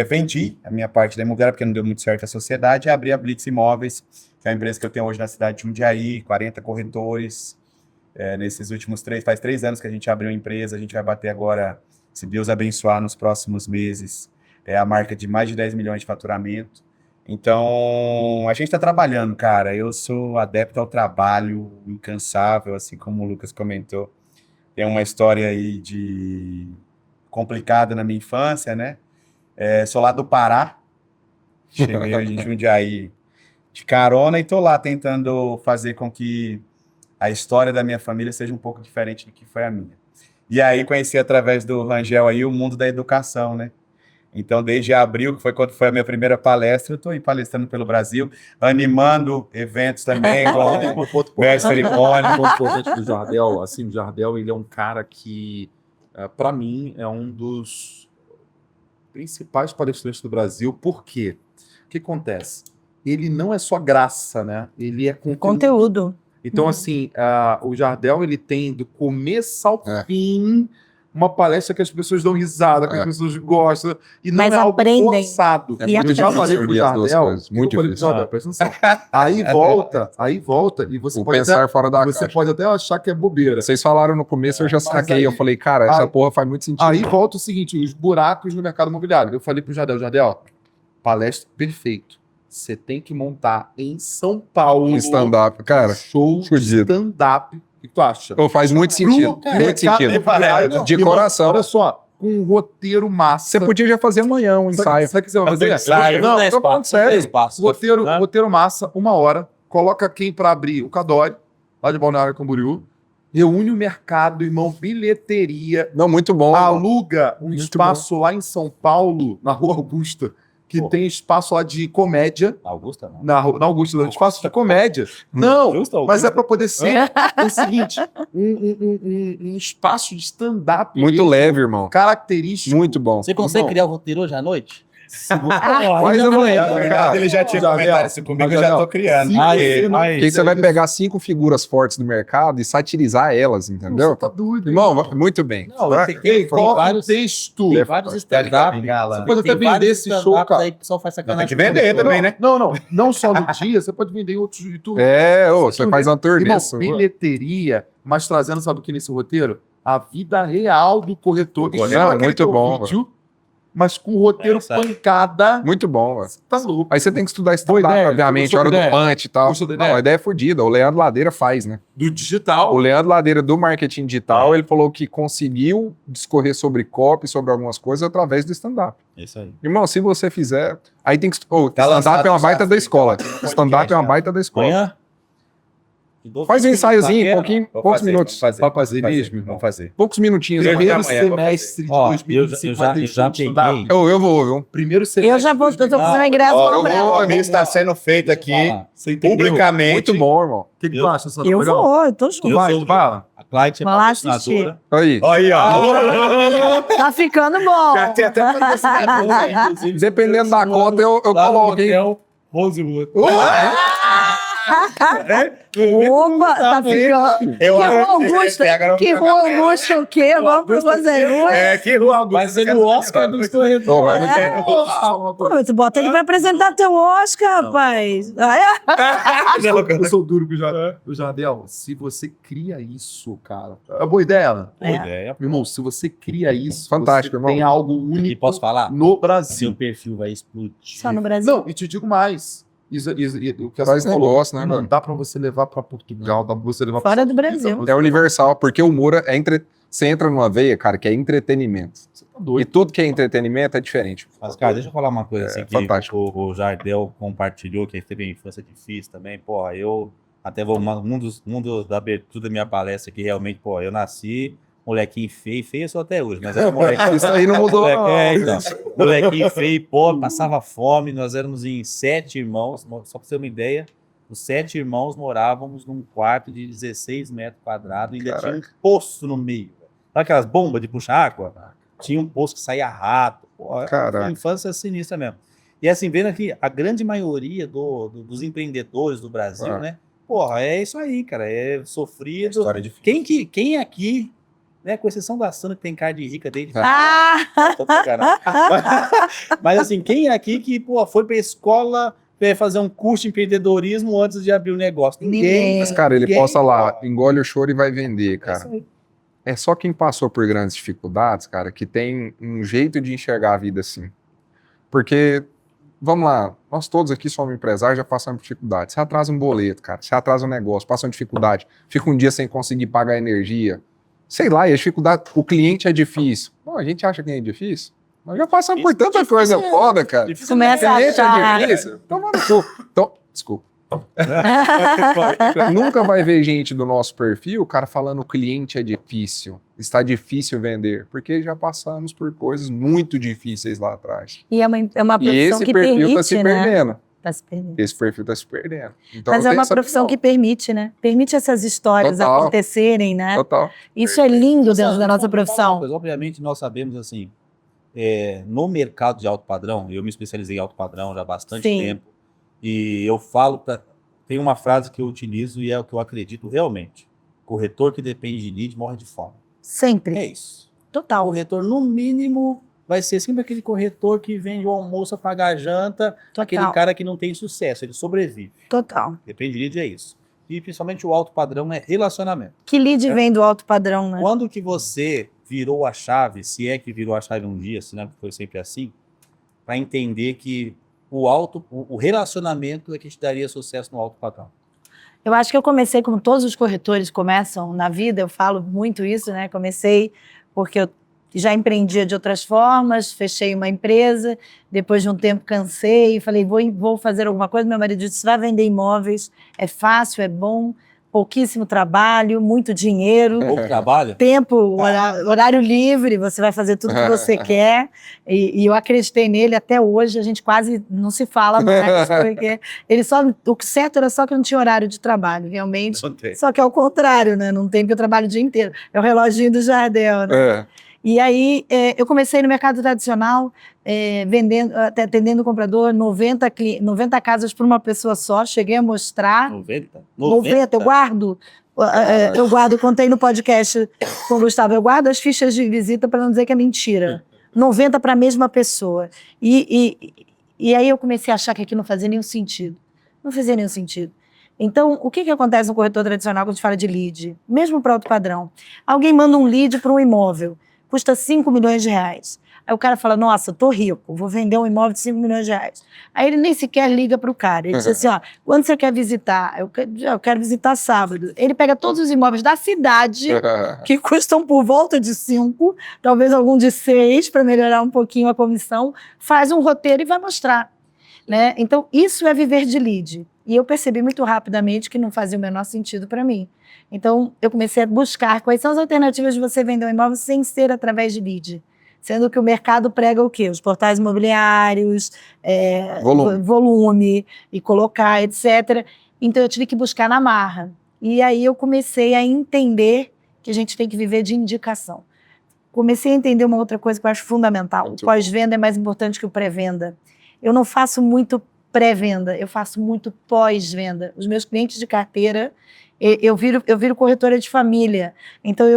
vendi a minha parte da imobiliária, porque não deu muito certo a sociedade, e abri a Blitz Imóveis, que é a empresa que eu tenho hoje na cidade de Jundiaí, 40 corretores. Nesses últimos faz 3 anos que a gente abriu a empresa, a gente vai bater agora, se Deus abençoar, nos próximos meses, a marca de mais de 10 milhões de faturamento. Então, a gente está trabalhando, cara. Eu sou adepto ao trabalho, incansável, assim como o Lucas comentou. Tem uma história aí complicada na minha infância, né? Sou lá do Pará. Cheguei em Jundiaí de carona e tô lá tentando fazer com que a história da minha família seja um pouco diferente do que foi a minha. E aí conheci através do Rangel aí o mundo da educação, né? Então, desde abril, que foi quando foi a minha primeira palestra, eu estou aí palestrando pelo Brasil, animando eventos também, com mestre cerimônia. Um ponto importante do Jardel, assim, o Jardel, ele é um cara que, para mim, é um dos principais palestrantes do Brasil. Por quê? O que acontece? Ele não é só graça, né? Ele é Conteúdo. Então, assim, o Jardel, ele tem do começo ao fim uma palestra que as pessoas dão risada, que as pessoas gostam, e não Mas é algo aprendem. forçado. E Eu já falei pro Jardel, muito difícil. presta atenção. Aí volta, e você O pode pensar fora da você caixa. pode até achar que é bobeira. Vocês falaram no começo, eu já Mas saquei. aí- Eu falei, cara, essa porra faz muito sentido. Aí volta o seguinte, os buracos no mercado imobiliário. Eu falei pro Jardel, palestra perfeito. Você tem que montar em São Paulo Stand-up, cara. show de fudido. stand-up. O que tu acha? Pô, faz muito sentido. Muito sentido. Imobiliário. De Irmão, coração. Olha só, com um roteiro massa. Você podia já fazer amanhã um ensaio. Sabe o que você vai fazer? Ensaio. Não, tô falando sério. Espaço. Roteiro massa, 1 hora. Coloca quem pra abrir? O Cadore, lá de Balneário Camboriú. Reúne o mercado, irmão, bilheteria. Não, muito bom. Aluga um Muito espaço lá em São Paulo, na Rua Augusta, que tem espaço lá de comédia. Augusta, não. Na Augusta, um espaço de comédia. Não, Augusta. mas é pra poder ser o seguinte: um espaço de stand-up. Muito leve, irmão. Característico. Muito bom. Você consegue Irmão. criar o roteiro hoje à noite? Mas eu não Na verdade, ele já tinha comentado isso comigo, eu já tô criando. Sim, Porque- Porque você vai pegar 5 figuras fortes do mercado e satirizar elas, entendeu? Você tá doido. Irmão, muito bem. Não, tem Ei, coloca vários- o texto. Tem vários stand-up. Você pode até vender esse show, cara. Aí que o pessoal faz Não, sacanagem. tem que vender também, né? Não só no dia, você pode vender em outros YouTube. Você faz uma turnê. Irmão, bilheteria, mas trazendo, sabe o que nesse roteiro? A vida real do corretor. Não, Não muito aquele bom, vídeo, mas com roteiro isso aí. pancada. Muito bom, velho. Tá louco. Aí você tem que estudar Boa stand-up, ideia. obviamente, Gostou hora da do ideia? punch e tal. Gostou da ideia? Não, a ideia é fodida. O Leandro Ladeira faz, né? Do digital. O Leandro Ladeira do marketing digital, ele falou que conseguiu discorrer sobre copy, sobre algumas coisas através do stand-up. Isso aí. Irmão, se você fizer, aí tem que... Tá stand-up lançado é uma já, baita da fica escola. lá, tem um podcast Stand-up é uma já. baita da escola. Amanhã. Faz um ensaiozinho, Tá pouquinho, Vou poucos fazer, minutos. vamos Vai fazer vamos mesmo, irmão? Vamos fazer. Poucos minutinhos. Primeiro amanhã, vou semestre de Ó, 2025 eu vai ter já show de stand-up. peguei. Eu vou, viu? Primeiro semestre. Eu já vou, eu tô com meu ingresso Ó, comprado. o compromisso está sendo feito aqui Você entendeu? publicamente. Muito bom, irmão. O que tu acha? Essa Eu legal? vou, eu tô junto. Vai, tu vai. A Clyde é Vou lá patrocinadora. Aí. Aí, ó. Tá ficando bom. Já tem até patrocinador, inclusive. Dependendo da conta, eu coloco, hein? Rosewood. Opa, tá ficando. Eu Que acho rua Augusta? agora Que rua Augusta o quê? Vamos pro Rosewood. que rua Augusta. Vai ser no Oscar dos corredores. Pô, tu bota ele pra apresentar teu Oscar, rapaz. Eu sou duro com o Jardel. Se você cria isso, cara. É boa ideia, né? É. Ideia. Meu irmão, se você cria isso, Fantástico, você irmão. tem algo E único posso falar? no Seu Brasil. perfil vai explodir. Só no Brasil. Não, e te digo mais. o que a Faz Sandra falou, negócio, né, não mano? dá para você levar para Portugal, dá para você levar Fora pra do Brasil. É universal, porque o humor você entra numa veia, cara, que é entretenimento. Você tá E doido. tudo que é entretenimento é diferente. Mas, cara, deixa eu falar uma coisa assim que fantástico. o Jardel compartilhou, que ele teve uma infância difícil também. Porra, eu até vou da abertura da minha palestra aqui, realmente, pô, eu nasci molequinho feio eu sou até hoje, mas era molequinho. Isso aí não mudou, não. Então, molequinho feio, pobre, passava fome, nós éramos em 7 irmãos, só pra você ter uma ideia, os 7 irmãos morávamos num quarto de 16 metros quadrados e ainda tinha um poço no meio. Sabe aquelas bombas de puxar água? Tinha um poço que saía rato. Pô, Caraca. a infância é sinistra mesmo. E assim, vendo aqui, a grande maioria dos empreendedores do Brasil, né? Porra, é isso aí, cara. É sofrido. História difícil. Quem aqui, né, com exceção da Sandra, que tem cara de rica desde... Ah! Tô brincando. Mas assim, quem aqui que, pô, foi pra escola fazer um curso de empreendedorismo antes de abrir o negócio? Ninguém. Mas, cara, ele Ninguém, posta lá, pô. engole o choro e vai vender, É isso cara. aí. É só quem passou por grandes dificuldades, cara, que tem um jeito de enxergar a vida assim. Porque, vamos lá, nós todos aqui somos empresários, já passamos por dificuldade. Você atrasa um boleto, cara, você atrasa um negócio, passa uma dificuldade, fica um dia sem conseguir pagar a energia. Sei lá, e a dificuldade, o cliente é difícil. Bom, a gente acha que é difícil. Nós já passamos por tanta coisa foda, cara. Começa a Cliente achar. é difícil. Toma no cu. Então, desculpa. Nunca vai ver gente do nosso perfil, o cara falando o cliente é difícil, está difícil vender, porque já passamos por coisas muito difíceis lá atrás. E é uma E profissão esse que perfil permite, tá se né? perdendo. Tá se perdendo. Esse perfil tá se perdendo. Então, Mas eu é tenho uma essa profissão que visão. permite, né? Permite essas histórias Total. acontecerem, né? Total. Isso é lindo dentro Sabe, da nossa vamos falar uma profissão. coisa, obviamente, nós sabemos assim, no mercado de alto padrão, eu me especializei em alto padrão já há bastante Sim. tempo, e eu falo, tem uma frase que eu utilizo e é o que eu acredito realmente: corretor que depende de lead morre de fome. Sempre. É isso. Total. Corretor, no mínimo, vai ser sempre aquele corretor que vende o almoço a pagar a janta, aquele Total. cara que não tem sucesso, ele sobrevive. Total. Depende de lead, é isso. E principalmente o alto padrão é relacionamento. Que lead vem do alto padrão, né? Quando que você virou a chave, se é que virou a chave um dia, se não foi sempre assim, para entender que o relacionamento é que te daria sucesso no alto padrão? Eu acho que eu comecei como todos os corretores começam na vida, eu falo muito isso, né? Comecei porque eu já empreendia de outras formas, fechei uma empresa, depois de um tempo cansei e falei, vou fazer alguma coisa. Meu marido disse, vai vender imóveis, é fácil, é bom, pouquíssimo trabalho, muito dinheiro. Pouco trabalho? Tempo, horário livre, você vai fazer tudo que você quer. E eu acreditei nele até hoje, a gente quase não se fala mais, porque o certo era só que não tinha horário de trabalho, realmente. Não tem. Só que é o contrário, né? Não tem, porque eu trabalho o dia inteiro. É o reloginho do Jardel, né? É. E aí, eu comecei no mercado tradicional, atendendo o comprador, 90 casas por uma pessoa só, cheguei a mostrar. 90? 90, eu guardo, contei no podcast com o Gustavo, eu guardo as fichas de visita para não dizer que é mentira. 90 para a mesma pessoa. E aí eu comecei a achar que aquilo não fazia nenhum sentido. Não fazia nenhum sentido. Então, o que acontece no corretor tradicional quando a gente fala de lead? Mesmo para alto padrão. Alguém manda um lead para um imóvel, custa 5 milhões de reais. Aí o cara fala, nossa, tô rico, vou vender um imóvel de 5 milhões de reais. Aí ele nem sequer liga para o cara. Ele diz assim, ó, quando você quer visitar? Eu quero visitar sábado. Ele pega todos os imóveis da cidade, que custam por volta de 5, talvez algum de 6, para melhorar um pouquinho a comissão, faz um roteiro e vai mostrar. Né? Então, isso é viver de lead. E eu percebi muito rapidamente que não fazia o menor sentido para mim. Então, eu comecei a buscar quais são as alternativas de você vender um imóvel sem ser através de lead. Sendo que o mercado prega o quê? Os portais imobiliários, volume, e colocar, etc. Então, eu tive que buscar na marra. E aí eu comecei a entender que a gente tem que viver de indicação. Comecei a entender uma outra coisa que eu acho fundamental. O pós-venda é mais importante que o pré-venda. Eu não faço muito pré-venda, eu faço muito pós-venda. Os meus clientes de carteira, Eu viro corretora de família. Então,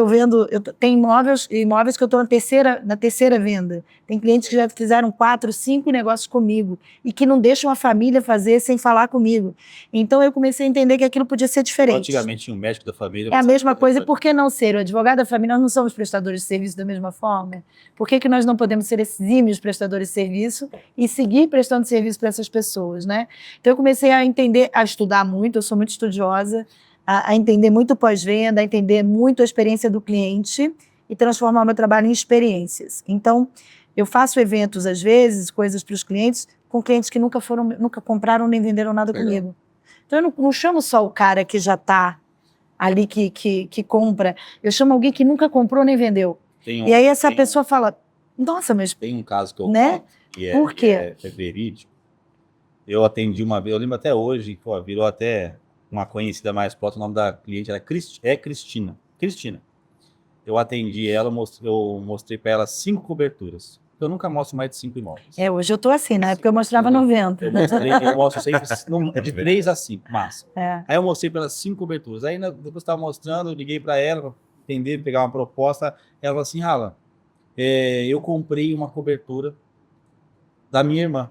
tem imóveis que eu estou na terceira venda. Tem clientes que já fizeram 4, 5 negócios comigo e que não deixam a família fazer sem falar comigo. Então, eu comecei a entender que aquilo podia ser diferente. Antigamente tinha um médico da família. É a mesma coisa, e por que não ser? O advogado da família, nós não somos prestadores de serviço da mesma forma? Por que nós não podemos ser exímios prestadores de serviço e seguir prestando serviço para essas pessoas, né? Então, eu comecei a entender, a estudar muito, eu sou muito estudiosa, a entender muito pós-venda, a entender muito a experiência do cliente e transformar o meu trabalho em experiências. Então, eu faço eventos, às vezes, coisas para os clientes, com clientes que nunca compraram nem venderam nada comigo. Então, eu não chamo só o cara que já está ali, que compra. Eu chamo alguém que nunca comprou nem vendeu. E aí essa pessoa fala, nossa, mas... Tem um caso que eu né? conto, que Por quê? é verídico. Eu atendi uma vez, eu lembro até hoje, pô, virou até uma conhecida mais próxima, o nome da cliente era Cristina. Cristina. Eu atendi ela, eu mostrei para ela 5 coberturas. Eu nunca mostro mais de 5 imóveis. Hoje eu tô assim, na época eu mostrava 90. Eu mostro sempre de 3 a 5, massa. É. Aí eu mostrei para ela 5 coberturas. Aí depois eu estava mostrando, eu liguei para ela, para entender, pegar uma proposta. Ela falou assim, Alan, eu comprei uma cobertura da minha irmã.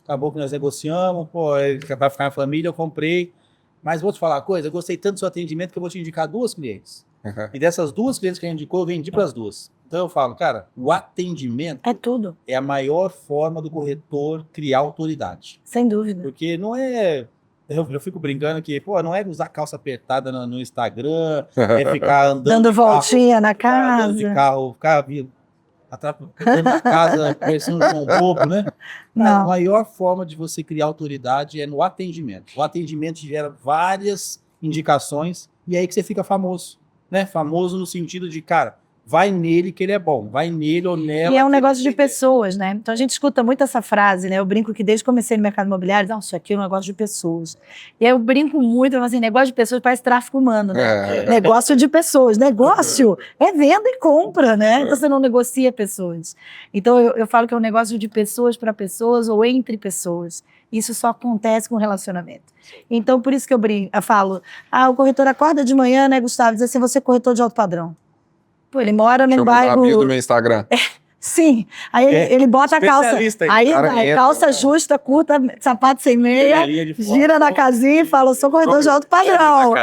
Acabou que nós negociamos, pô, vai ficar na família, eu comprei. Mas vou te falar uma coisa, eu gostei tanto do seu atendimento que eu vou te indicar 2 clientes. E dessas 2 clientes que a gente indicou, eu vendi para as 2. Então eu falo, cara, o atendimento É tudo, é a maior forma do corretor criar autoridade. sem dúvida. Porque não é... Eu fico brincando que, pô, não é usar calça apertada no Instagram, é ficar andando Dando de carro, voltinha na andando de casa. carro, ficar andando na casa, conversando com o povo, né? A Não. maior forma de você criar autoridade é no atendimento. O atendimento gera várias indicações e é aí que você fica famoso, né? Famoso no sentido de, cara, vai nele que ele é bom, vai nele ou nela. E é um que negócio de ele é. pessoas, né? Então a gente escuta muito essa frase, né? Eu brinco que desde que comecei no mercado imobiliário, não, isso aqui é um negócio de pessoas. E aí eu brinco muito, eu falo assim, negócio de pessoas parece tráfico humano, né? Negócio de pessoas. Negócio é venda e compra, né? Então você não negocia pessoas. Então eu falo que é um negócio de pessoas para pessoas ou entre pessoas. Isso só acontece com relacionamento. Então por isso que eu falo, o corretor acorda de manhã, né, Gustavo? Diz assim, você é corretor de alto padrão. Pô, ele mora num bairro... Amigo do meu Instagram. Sim, aí ele bota a calça, Especialista em aí cara vai, entra, calça justa, curta, sapato sem meia, Linha de fora. gira na casinha e fala, eu sou corretor de alto padrão.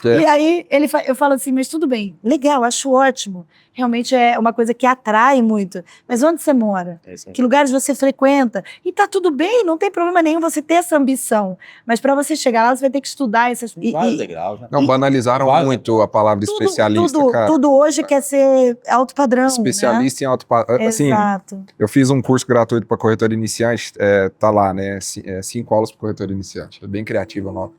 E aí eu falo assim, mas tudo bem, legal, acho ótimo. Realmente é uma coisa que atrai muito. Mas onde você mora? Que lugares você frequenta? E tá tudo bem, não tem problema nenhum você ter essa ambição. Mas para você chegar lá, você vai ter que estudar essas... Vários degraus, né? Não, banalizaram muito a palavra especialista, cara. Tudo hoje quer ser alto padrão, Especialista em alto padrão. né? Assim, Exato. eu fiz um curso gratuito para corretor iniciante, tá lá, né? 5 aulas para corretor iniciante. É bem criativo, não.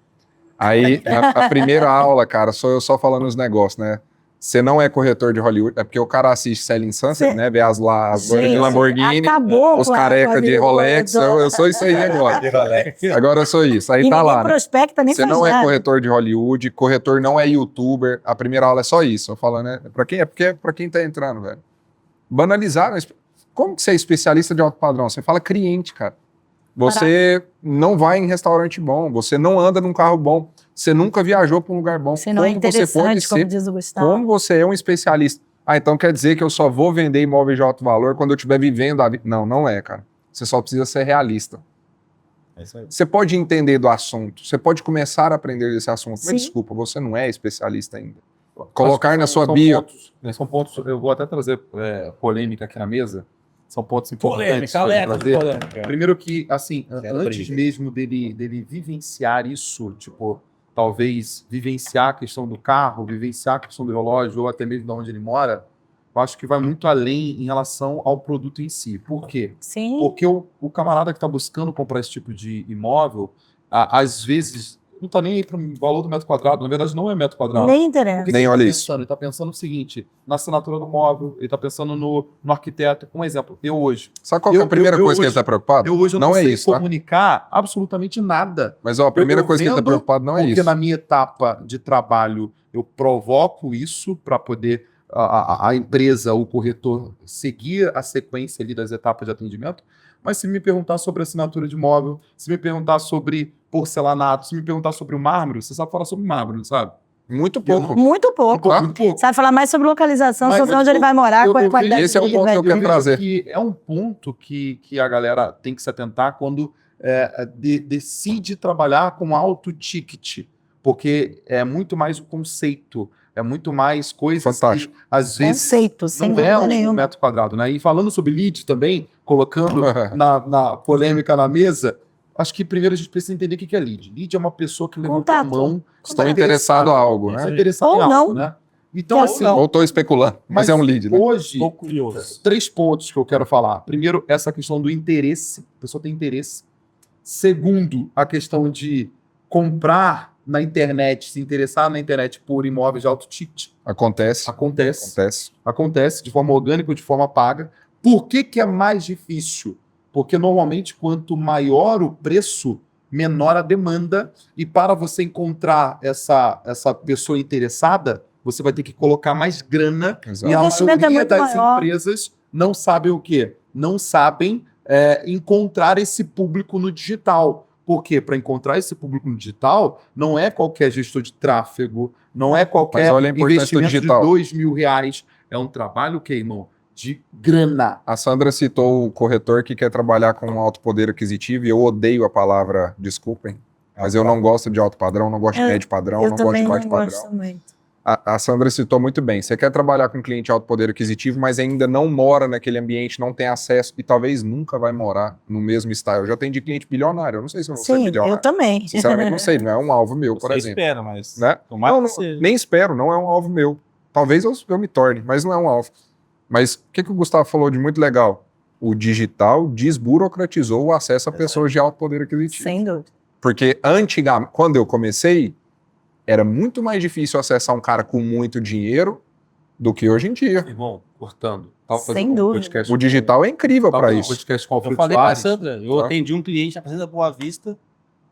Aí, a primeira aula, cara, sou eu só falando os negócios, né? Você não é corretor de Hollywood, é porque o cara assiste Selling Sunset, né? Vê as lojas de Lamborghini, acabou os com a careca de Rolex. Eu sou isso aí agora. Agora eu sou isso. Aí E tá ninguém lá, né? prospecta nem Você faz não é nada. corretor de Hollywood, corretor não é youtuber. A primeira aula é só isso. Eu falo, né? Porque é pra quem tá entrando, velho. Banalizaram. Como que você é especialista de alto padrão? Você fala cliente, cara. Você não vai em restaurante bom, você não anda num carro bom, você nunca viajou para um lugar bom. Você não é Como você pode interessante, como ser, diz o Gustavo. como você é um especialista? Então quer dizer que eu só vou vender imóveis de alto valor quando eu estiver vivendo a vida? Não, não é, cara. Você só precisa ser realista. É isso aí. Você pode entender do assunto, você pode começar a aprender desse assunto, Sim. mas desculpa, você não é especialista ainda. Colocar na sua São bio. pontos, né, são pontos, eu vou até trazer polêmica aqui na mesa. São pontos importantes. Polêmica, pra alerta, trazer. polêmica. Primeiro que, assim, Quero antes briga. mesmo dele vivenciar isso, tipo, talvez vivenciar a questão do carro, vivenciar a questão do relógio, ou até mesmo de onde ele mora, eu acho que vai muito além em relação ao produto em si. Por quê? Sim. Porque o camarada que está buscando comprar esse tipo de imóvel, às vezes, não está nem aí para o valor do metro quadrado. Na verdade, não é metro quadrado. Nem O interessa. que Nem ele tá olha isso. pensando? Ele está pensando o seguinte, na assinatura do móvel, ele está pensando no arquiteto. Um exemplo, eu hoje. Sabe qual que é a primeira eu coisa que ele hoje- está preocupado? Eu hoje eu Não não é sei isso, tá? comunicar absolutamente nada. Mas ó, a primeira eu coisa que ele está vendo preocupado não é Porque isso. na minha etapa de trabalho eu provoco isso para poder a empresa, o corretor, seguir a sequência ali das etapas de atendimento. Mas se me perguntar sobre assinatura de imóvel, se me perguntar sobre porcelanato. Se me perguntar sobre o mármore, você sabe falar sobre mármore, não sabe? Muito pouco. Muito pouco. Muito pouco. Sabe falar mais sobre localização, Mas sobre onde ele vai morar, qual é a eu- qualidade esse é o dele, ponto que eu velho. quero vejo trazer. que é um ponto que a galera tem que se atentar quando decide trabalhar com alto ticket, porque é muito mais o conceito, é muito mais coisas Fantástico. que às vezes Conceito, sem não é dúvida um nenhuma. metro quadrado, né? E falando sobre lead também, colocando na polêmica na mesa, acho que primeiro a gente precisa entender o que é lead. Lead é uma pessoa que levanta a Contato. mão, Estão interessados a algo, está né? interessado Ou em algo, não. né? Então, Ou assim, não. Ou estou especulando, mas é um lead, né? hoje, Tô curioso. 3 pontos que eu quero falar. Primeiro, essa questão do interesse. A pessoa tem interesse. Segundo, a questão de comprar na internet, se interessar na internet por imóveis de alto ticket. Acontece. Acontece de forma orgânica ou de forma paga. Por que é mais difícil? Porque normalmente quanto maior o preço, menor a demanda. E para você encontrar essa pessoa interessada, você vai ter que colocar mais grana. Exato. E a O investimento é maioria muito das maior. empresas não sabem o quê? Não sabem encontrar esse público no digital. Por quê? Para encontrar esse público no digital, não é qualquer gestor de tráfego, não é qualquer Mas olha a importância do investimento de digital. R$ 2.000. É um trabalho, que, irmão? De grana. A Sandra citou o corretor que quer trabalhar com alto poder aquisitivo e eu odeio a palavra, desculpem, mas eu não gosto de alto padrão, não gosto de médio padrão, Eu não gosto de também baixo não padrão. gosto muito. A Sandra citou muito bem. Você quer trabalhar com cliente alto poder aquisitivo, mas ainda não mora naquele ambiente, não tem acesso e talvez nunca vai morar no mesmo style. Eu já atendi cliente bilionário, eu não sei se eu vou ser Sim, bilionário. eu também. Sinceramente, não sei, não é um alvo meu, por Você exemplo. espera, mas... Né? Tomara Não, que seja. nem espero, não é um alvo meu. Talvez eu me torne, mas não é um alvo. Mas o que o Gustavo falou de muito legal? O digital desburocratizou o acesso a pessoas de alto poder aquisitivo. Sem dúvida. Porque antigamente, quando eu comecei, era muito mais difícil acessar um cara com muito dinheiro do que hoje em dia. Irmão, cortando. Tava Sem fazendo dúvida. podcast O digital é incrível tava para fazendo isso. podcast com o Eu Alfredo falei pra Soares, Sandra, eu Tá. atendi um cliente na Fazenda Boa Vista,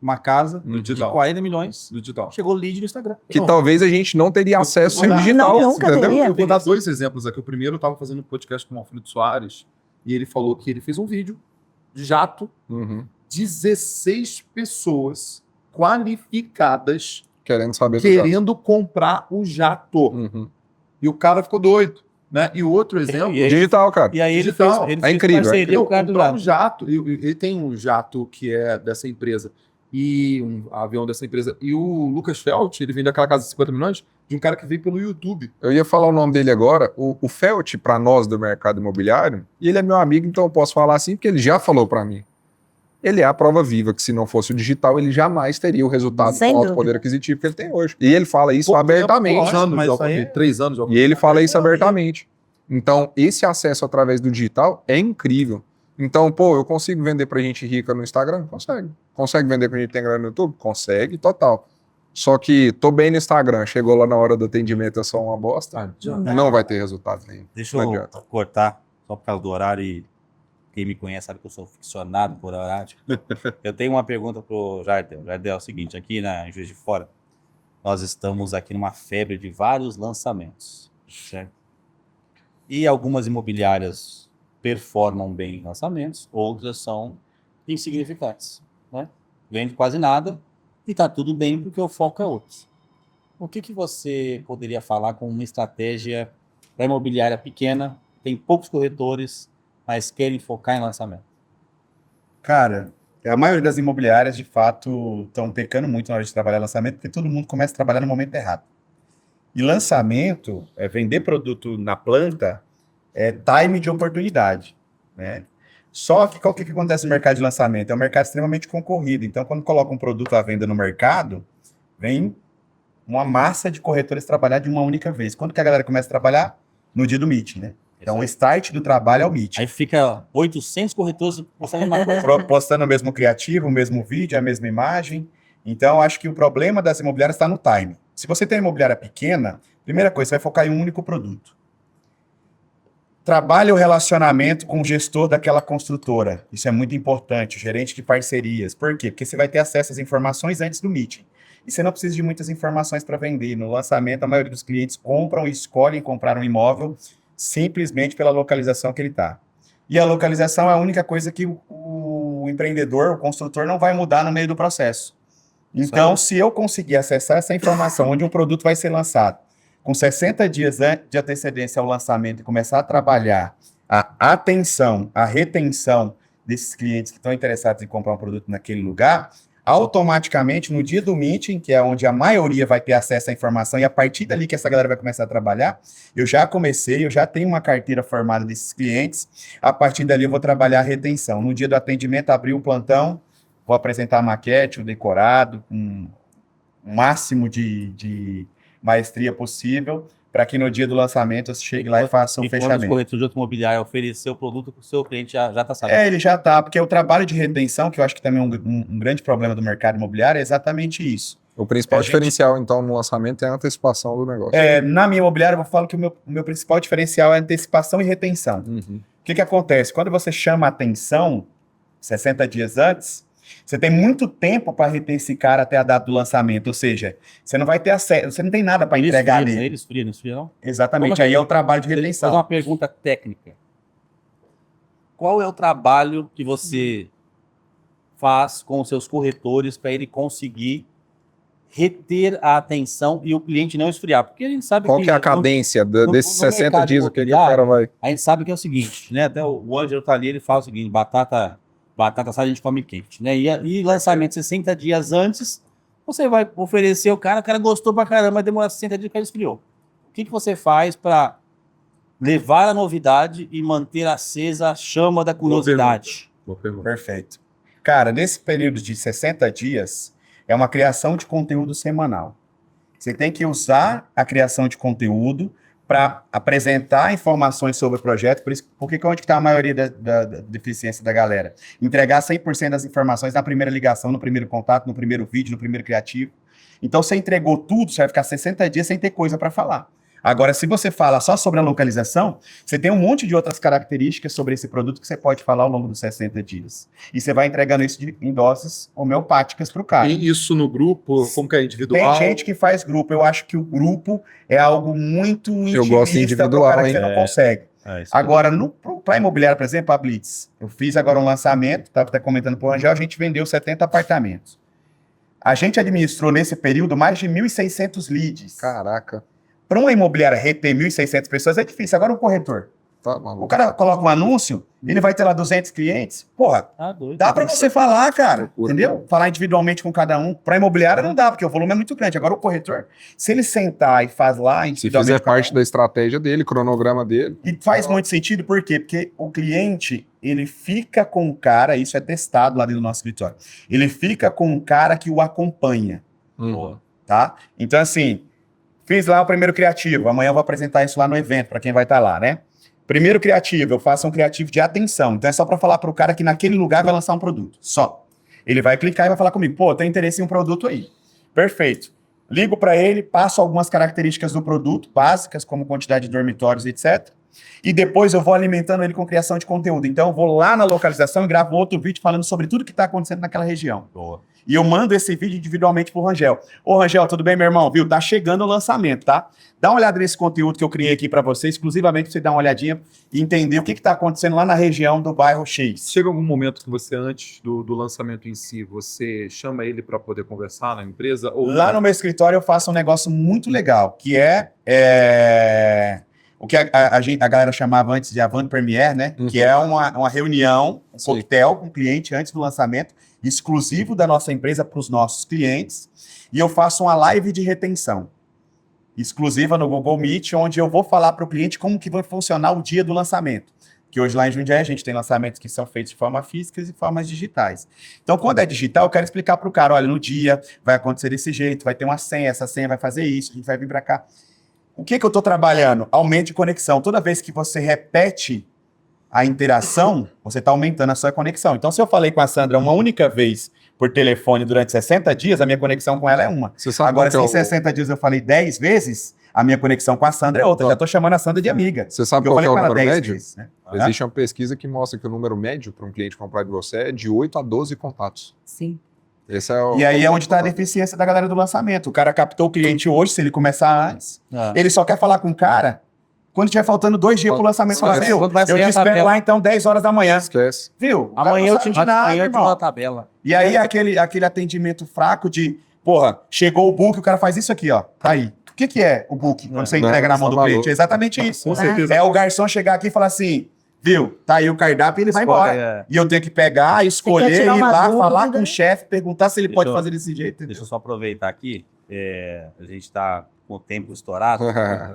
uma casa No de digital. 40 milhões, do digital. chegou lead no Instagram. Que talvez a gente não teria acesso eu- ao digital. Não, nunca entendeu? teria. Eu vou dar 2 exemplos aqui. O primeiro, eu estava fazendo um podcast com o Alfredo Soares e ele falou que ele fez um vídeo de jato, Uhum. 16 pessoas qualificadas Querendo saber do jato. querendo comprar o jato. Uhum. E o cara ficou doido, né? E o outro exemplo, E aí- Digital, cara. E aí ele Digital. fez, ele É fez incrível, parceria eu com o cara do comprar lado. um jato, ele tem um jato que é dessa empresa e um avião dessa empresa. E o Lucas Felt, ele vende aquela casa de 50 milhões de um cara que veio pelo YouTube. Eu ia falar o nome dele agora. O Felt, para nós do mercado imobiliário, e ele é meu amigo, então eu posso falar assim, porque ele já falou para mim. Ele é a prova viva que se não fosse o digital, ele jamais teria o resultado Sem do alto dúvida. poder aquisitivo que ele tem hoje. E ele fala isso Pouco tempo, abertamente. dois anos, mas já isso aí foi, é- 3 anos. já E ele fala isso abertamente. Então, esse acesso através do digital é incrível. Então, pô, eu consigo vender pra gente rica no Instagram? Consegue. Consegue vender pra gente que tem grana no YouTube? Consegue, total. Só que tô bem no Instagram, chegou lá na hora do atendimento, é só uma bosta. Não vai ter resultado nenhum. Deixa Não eu adianta. cortar, só por causa do horário, e quem me conhece sabe que eu sou ficcionado por horário. Eu tenho uma pergunta pro Jardel. Jardel, é o seguinte, aqui em Juiz de Fora, nós estamos aqui numa febre de vários lançamentos, certo? E algumas imobiliárias performam bem em lançamentos, outras são insignificantes, né? Vende quase nada e tá tudo bem porque o foco é outro. O que você poderia falar com uma estratégia para imobiliária pequena, tem poucos corretores, mas querem focar em lançamento? Cara, a maioria das imobiliárias, de fato, estão pecando muito na hora de trabalhar lançamento, porque todo mundo começa a trabalhar no momento errado. E lançamento, vender produto na planta, é time de oportunidade, né? Só que o que acontece no mercado de lançamento? É um mercado extremamente concorrido. Então, quando coloca um produto à venda no mercado, vem uma massa de corretores trabalhar de uma única vez. Quando que a galera começa a trabalhar? No dia do meeting, né? Então, o start do trabalho é o meeting. Aí fica 800 corretores postando uma coisa. Postando o mesmo criativo, o mesmo vídeo, a mesma imagem. Então, acho que o problema das imobiliárias está no time. Se você tem uma imobiliária pequena, primeira coisa, você vai focar em um único produto. Trabalhe o relacionamento com o gestor daquela construtora. Isso é muito importante, o gerente de parcerias. Por quê? Porque você vai ter acesso às informações antes do meeting. E você não precisa de muitas informações para vender. No lançamento, a maioria dos clientes compram e escolhem comprar um imóvel simplesmente pela localização que ele está. E a localização é a única coisa que o empreendedor, o construtor, não vai mudar no meio do processo. Então, se eu conseguir acessar essa informação onde um produto vai ser lançado, com 60 dias de antecedência ao lançamento e começar a trabalhar a atenção, a retenção desses clientes que estão interessados em comprar um produto naquele lugar, automaticamente, no dia do meeting, que é onde a maioria vai ter acesso à informação, e a partir dali que essa galera vai começar a trabalhar, eu já tenho uma carteira formada desses clientes, a partir dali eu vou trabalhar a retenção. No dia do atendimento, abrir o plantão, vou apresentar a maquete, o decorado, com o máximo de maestria possível, para que no dia do lançamento você chegue lá e faça um Quando os fechamento. corretores de imobiliário oferecer o produto, o seu cliente já está sabendo. Ele já está, porque o trabalho de retenção, que eu acho que também é um grande problema do mercado imobiliário, é exatamente isso. O principal A gente- diferencial, então, no lançamento é a antecipação do negócio. Na minha imobiliária, eu falo que o meu principal diferencial é antecipação e retenção. Uhum. O que acontece? Quando você chama a atenção 60 dias antes, você tem muito tempo para reter esse cara até a data do lançamento. Ou seja, você não vai ter acesso, você não tem nada para entregar nele. Eles friam, não? Exatamente, Como aí é o trabalho de Deixa eu fazer retenção. uma pergunta técnica. Qual é o trabalho que você faz com os seus corretores para ele conseguir reter a atenção e o cliente não esfriar? Porque a gente sabe Qual que é a cadência desses 60 dias? O que o cara vai... A gente sabe que é o seguinte, né? Até o Ângelo tá ali, ele fala o seguinte: batata assada a gente come quente, né? E lançamento 60 dias antes, você vai oferecer o cara gostou pra caramba, vai demorar 60 dias que ele esfriou. O que você faz para levar a novidade e manter acesa a chama da curiosidade? Boa pergunta. Perfeito. Cara, nesse período de 60 dias, é uma criação de conteúdo semanal. Você tem que usar a criação de conteúdo para apresentar informações sobre o projeto. Por isso, porque onde está a maioria da deficiência da galera? Entregar 100% das informações na primeira ligação, no primeiro contato, no primeiro vídeo, no primeiro criativo. Então, você entregou tudo, você vai ficar 60 dias sem ter coisa para falar. Agora, se você fala só sobre a localização, você tem um monte de outras características sobre esse produto que você pode falar ao longo dos 60 dias. E você vai entregando isso em doses homeopáticas para o cara. E isso no grupo, como que é individual? Tem gente que faz grupo. Eu acho que o grupo é algo muito Eu gosto intimista pro individual, cara que hein? você não consegue. Agora, para imobiliário, por exemplo, a Blitz, eu fiz agora um lançamento, estava até comentando para o Angel, a gente vendeu 70 apartamentos. A gente administrou nesse período mais de 1.600 leads. Caraca, Para uma imobiliária reter 1.600 pessoas é difícil. Agora um corretor. tá O maluco. cara coloca um anúncio, ele vai ter lá 200 clientes. Porra, Tá doido. dá para você falar, cara. Loucura. Entendeu? Falar individualmente com cada um. Para imobiliária não dá, porque o volume é muito grande. Agora o corretor, se ele sentar e faz lá Se individualmente fizer com cada parte da estratégia dele, cronograma dele, E faz muito sentido, por quê? Porque o cliente, ele fica com o cara, isso é testado lá dentro do nosso escritório, ele fica com o cara que o acompanha, tá? Então, assim, fiz lá o primeiro criativo, amanhã eu vou apresentar isso lá no evento, para quem vai estar lá, né? Primeiro criativo, eu faço um criativo de atenção, então é só para falar para o cara que naquele lugar vai lançar um produto, só. Ele vai clicar e vai falar comigo, pô, tem interesse em um produto aí. Perfeito. Ligo para ele, passo algumas características do produto, básicas, como quantidade de dormitórios, etc. E depois eu vou alimentando ele com criação de conteúdo. Então eu vou lá na localização e gravo outro vídeo falando sobre tudo que está acontecendo naquela região. Boa. E eu mando esse vídeo individualmente pro Rangel. Ô, Rangel, tudo bem, meu irmão? Viu? Tá chegando o lançamento, tá? Dá uma olhada nesse conteúdo que eu criei aqui para você, exclusivamente pra você dar uma olhadinha e entender o que tá acontecendo lá na região do bairro X. Chega algum momento que você, antes do lançamento em si, você chama ele para poder conversar na empresa? Ou Lá no meu escritório eu faço um negócio muito legal, que é o que a galera chamava antes de Avant Premiere, né? Uhum. Que é uma reunião, um Sim. coquetel com o cliente antes do lançamento, exclusivo da nossa empresa para os nossos clientes. E eu faço uma live de retenção, exclusiva no Google Meet, onde eu vou falar para o cliente como que vai funcionar o dia do lançamento. Que hoje lá em Jundiaí a gente tem lançamentos que são feitos de forma física e formas digitais. Então, quando é digital, eu quero explicar para o cara, olha, no dia vai acontecer desse jeito, vai ter uma senha, essa senha vai fazer isso, a gente vai vir para cá. O que eu estou trabalhando? Aumento de conexão. Toda vez que você repete a interação, você está aumentando a sua conexão. Então, se eu falei com a Sandra uma única vez por telefone durante 60 dias, a minha conexão com ela é uma. você sabe Agora, se qual em que é o... 60 dias eu falei 10 vezes, a minha conexão com a Sandra é outra. Já estou chamando a Sandra de amiga. Você sabe Eu qual que falei é o com ela número 10 médio? vezes, né? Existe uma pesquisa que mostra que o número médio para um cliente comprar de você é de 8 a 12 contatos. Sim. Esse é o... E aí é onde está a deficiência da galera do lançamento. O cara captou o cliente hoje, se ele começar antes, Ah. ele só quer falar com o cara quando estiver faltando 2 dias pro lançamento. Fala, Quando viu? vai Eu sair te a espero tabela. lá então 10 horas da manhã. Esquece. Viu? Amanhã eu te não sabe de nada, mando a irmão. tabela. E aí aquele atendimento fraco de, porra, chegou o book, o cara faz isso aqui, ó, tá aí. O que é o book quando você entrega na mão do cliente? É exatamente isso. Com certeza. É o garçom chegar aqui e falar assim, viu, tá aí o cardápio e ele vai embora. É. E eu tenho que pegar, escolher, tirar ir uma lá, dúvida. falar com o chefe, perguntar se ele pode Deixa eu- fazer desse jeito. entendeu? Deixa eu só aproveitar aqui. A gente está com o tempo estourado.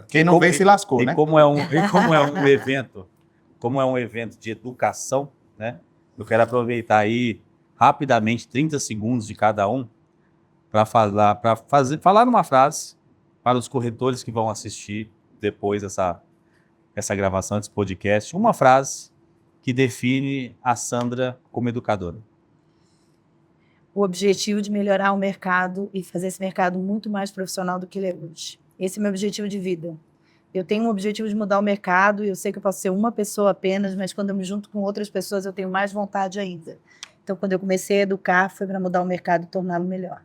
Quem não vem se lascou, E né? como é um evento de educação, né? Eu quero aproveitar aí rapidamente 30 segundos de cada um para falar uma frase para os corretores que vão assistir depois essa gravação desse podcast, uma frase que define a Sandra como educadora. O objetivo de melhorar o mercado e fazer esse mercado muito mais profissional do que ele é hoje. Esse é o meu objetivo de vida. Eu tenho um objetivo de mudar o mercado e eu sei que eu posso ser uma pessoa apenas, mas quando eu me junto com outras pessoas eu tenho mais vontade ainda. Então, quando eu comecei a educar, foi para mudar o mercado e torná-lo melhor.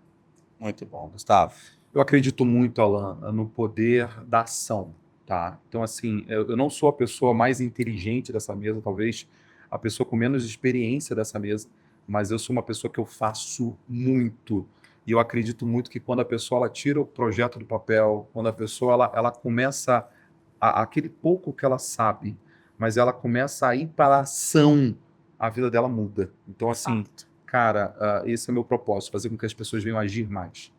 Muito bom, Gustavo. Eu acredito muito, Alan, no poder da ação, tá? Então, assim, eu não sou a pessoa mais inteligente dessa mesa, talvez a pessoa com menos experiência dessa mesa, mas eu sou uma pessoa que eu faço muito. E eu acredito muito que quando a pessoa ela tira o projeto do papel, quando a pessoa ela começa aquele pouco que ela sabe, mas ela começa a ir para a ação, a vida dela muda. Então, assim, cara, esse é o meu propósito, fazer com que as pessoas venham agir mais.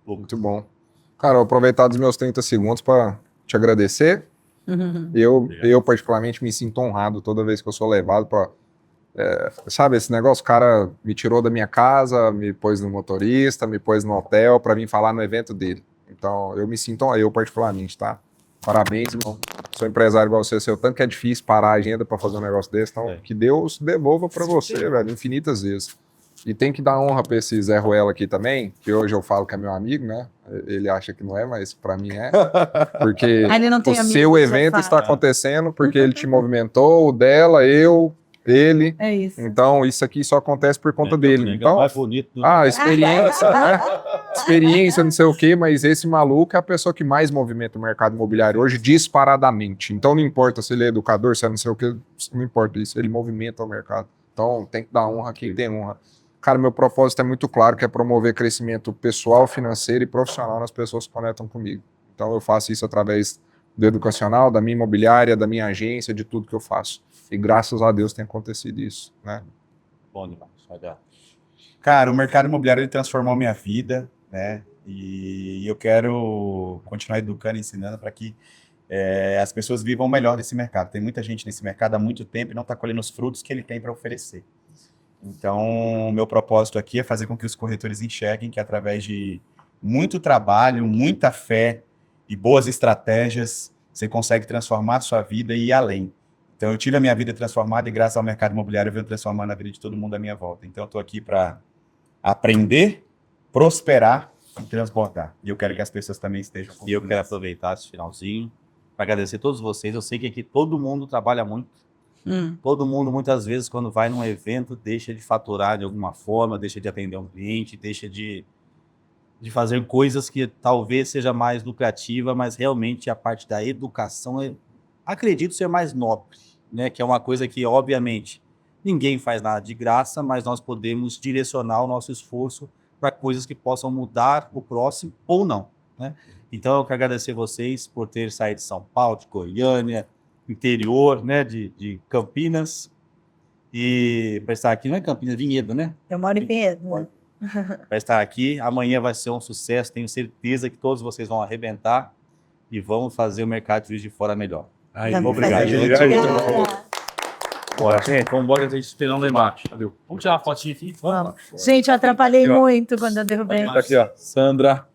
Muito bom. Cara, eu vou aproveitar dos meus 30 segundos para te agradecer. Eu particularmente me sinto honrado toda vez que eu sou levado para sabe, esse negócio, o cara me tirou da minha casa, me pôs no motorista, me pôs no hotel para vir falar no evento dele. Então, eu me sinto, eu particularmente, tá? Parabéns, irmão. Sou empresário igual você, sei o tanto que é difícil parar a agenda para fazer um negócio desse. Então, que Deus devolva para você, velho, infinitas vezes. E tem que dar honra para esse Zé Ruela aqui também, que hoje eu falo que é meu amigo, né? Ele acha que não é, mas para mim é. Porque Ele não tem o amigo, seu já evento fala. está acontecendo porque ele te movimentou, o dela, ele. É isso. Então, isso aqui só acontece por conta dele. Então, mais bonito. experiência, né? Experiência, não sei o quê, mas esse maluco é a pessoa que mais movimenta o mercado imobiliário hoje, disparadamente. Então, não importa se ele é educador, se é não sei o quê, não importa isso, ele movimenta o mercado. Então, tem que dar honra a quem tem honra. Cara, meu propósito é muito claro, que é promover crescimento pessoal, financeiro e profissional nas pessoas que conectam comigo. Então, eu faço isso através do educacional, da minha imobiliária, da minha agência, de tudo que eu faço. E graças a Deus tem acontecido isso, né? Bom demais. Cara, o mercado imobiliário ele transformou minha vida, né? E eu quero continuar educando e ensinando para que as pessoas vivam melhor nesse mercado. Tem muita gente nesse mercado há muito tempo e não está colhendo os frutos que ele tem para oferecer. Então, o meu propósito aqui é fazer com que os corretores enxerguem que através de muito trabalho, muita fé e boas estratégias, você consegue transformar a sua vida e ir além. Então, eu tive a minha vida transformada e graças ao mercado imobiliário eu venho transformando a vida de todo mundo à minha volta. Então, eu estou aqui para aprender, prosperar e transbordar. E eu quero que as pessoas também estejam E eu comigo quero nessa. aproveitar esse finalzinho para agradecer a todos vocês. Eu sei que aqui todo mundo trabalha muito. Todo mundo, muitas vezes, quando vai num evento, deixa de faturar de alguma forma, deixa de atender um cliente, deixa de fazer coisas que talvez seja mais lucrativa, mas realmente a parte da educação, acredito ser mais nobre, né? Que é uma coisa que, obviamente, ninguém faz nada de graça, mas nós podemos direcionar o nosso esforço para coisas que possam mudar o próximo ou não, né? Então, eu quero agradecer vocês por ter saído de São Paulo, de Goiânia, interior, né, de Campinas, e para estar aqui, não é Campinas, é Vinhedo, né? Eu moro em Pinheiro. Né? Para estar aqui, amanhã vai ser um sucesso, tenho certeza que todos vocês vão arrebentar e vão fazer o mercado de Juiz de Fora melhor. Obrigado, gente. Bora, gente, vamos embora, a gente esperando lá embaixo. Valeu. Vamos tirar uma fotinha aqui? Vamos. Gente, eu atrapalhei muito quando eu derrubei. Tá aqui, ó. Sandra.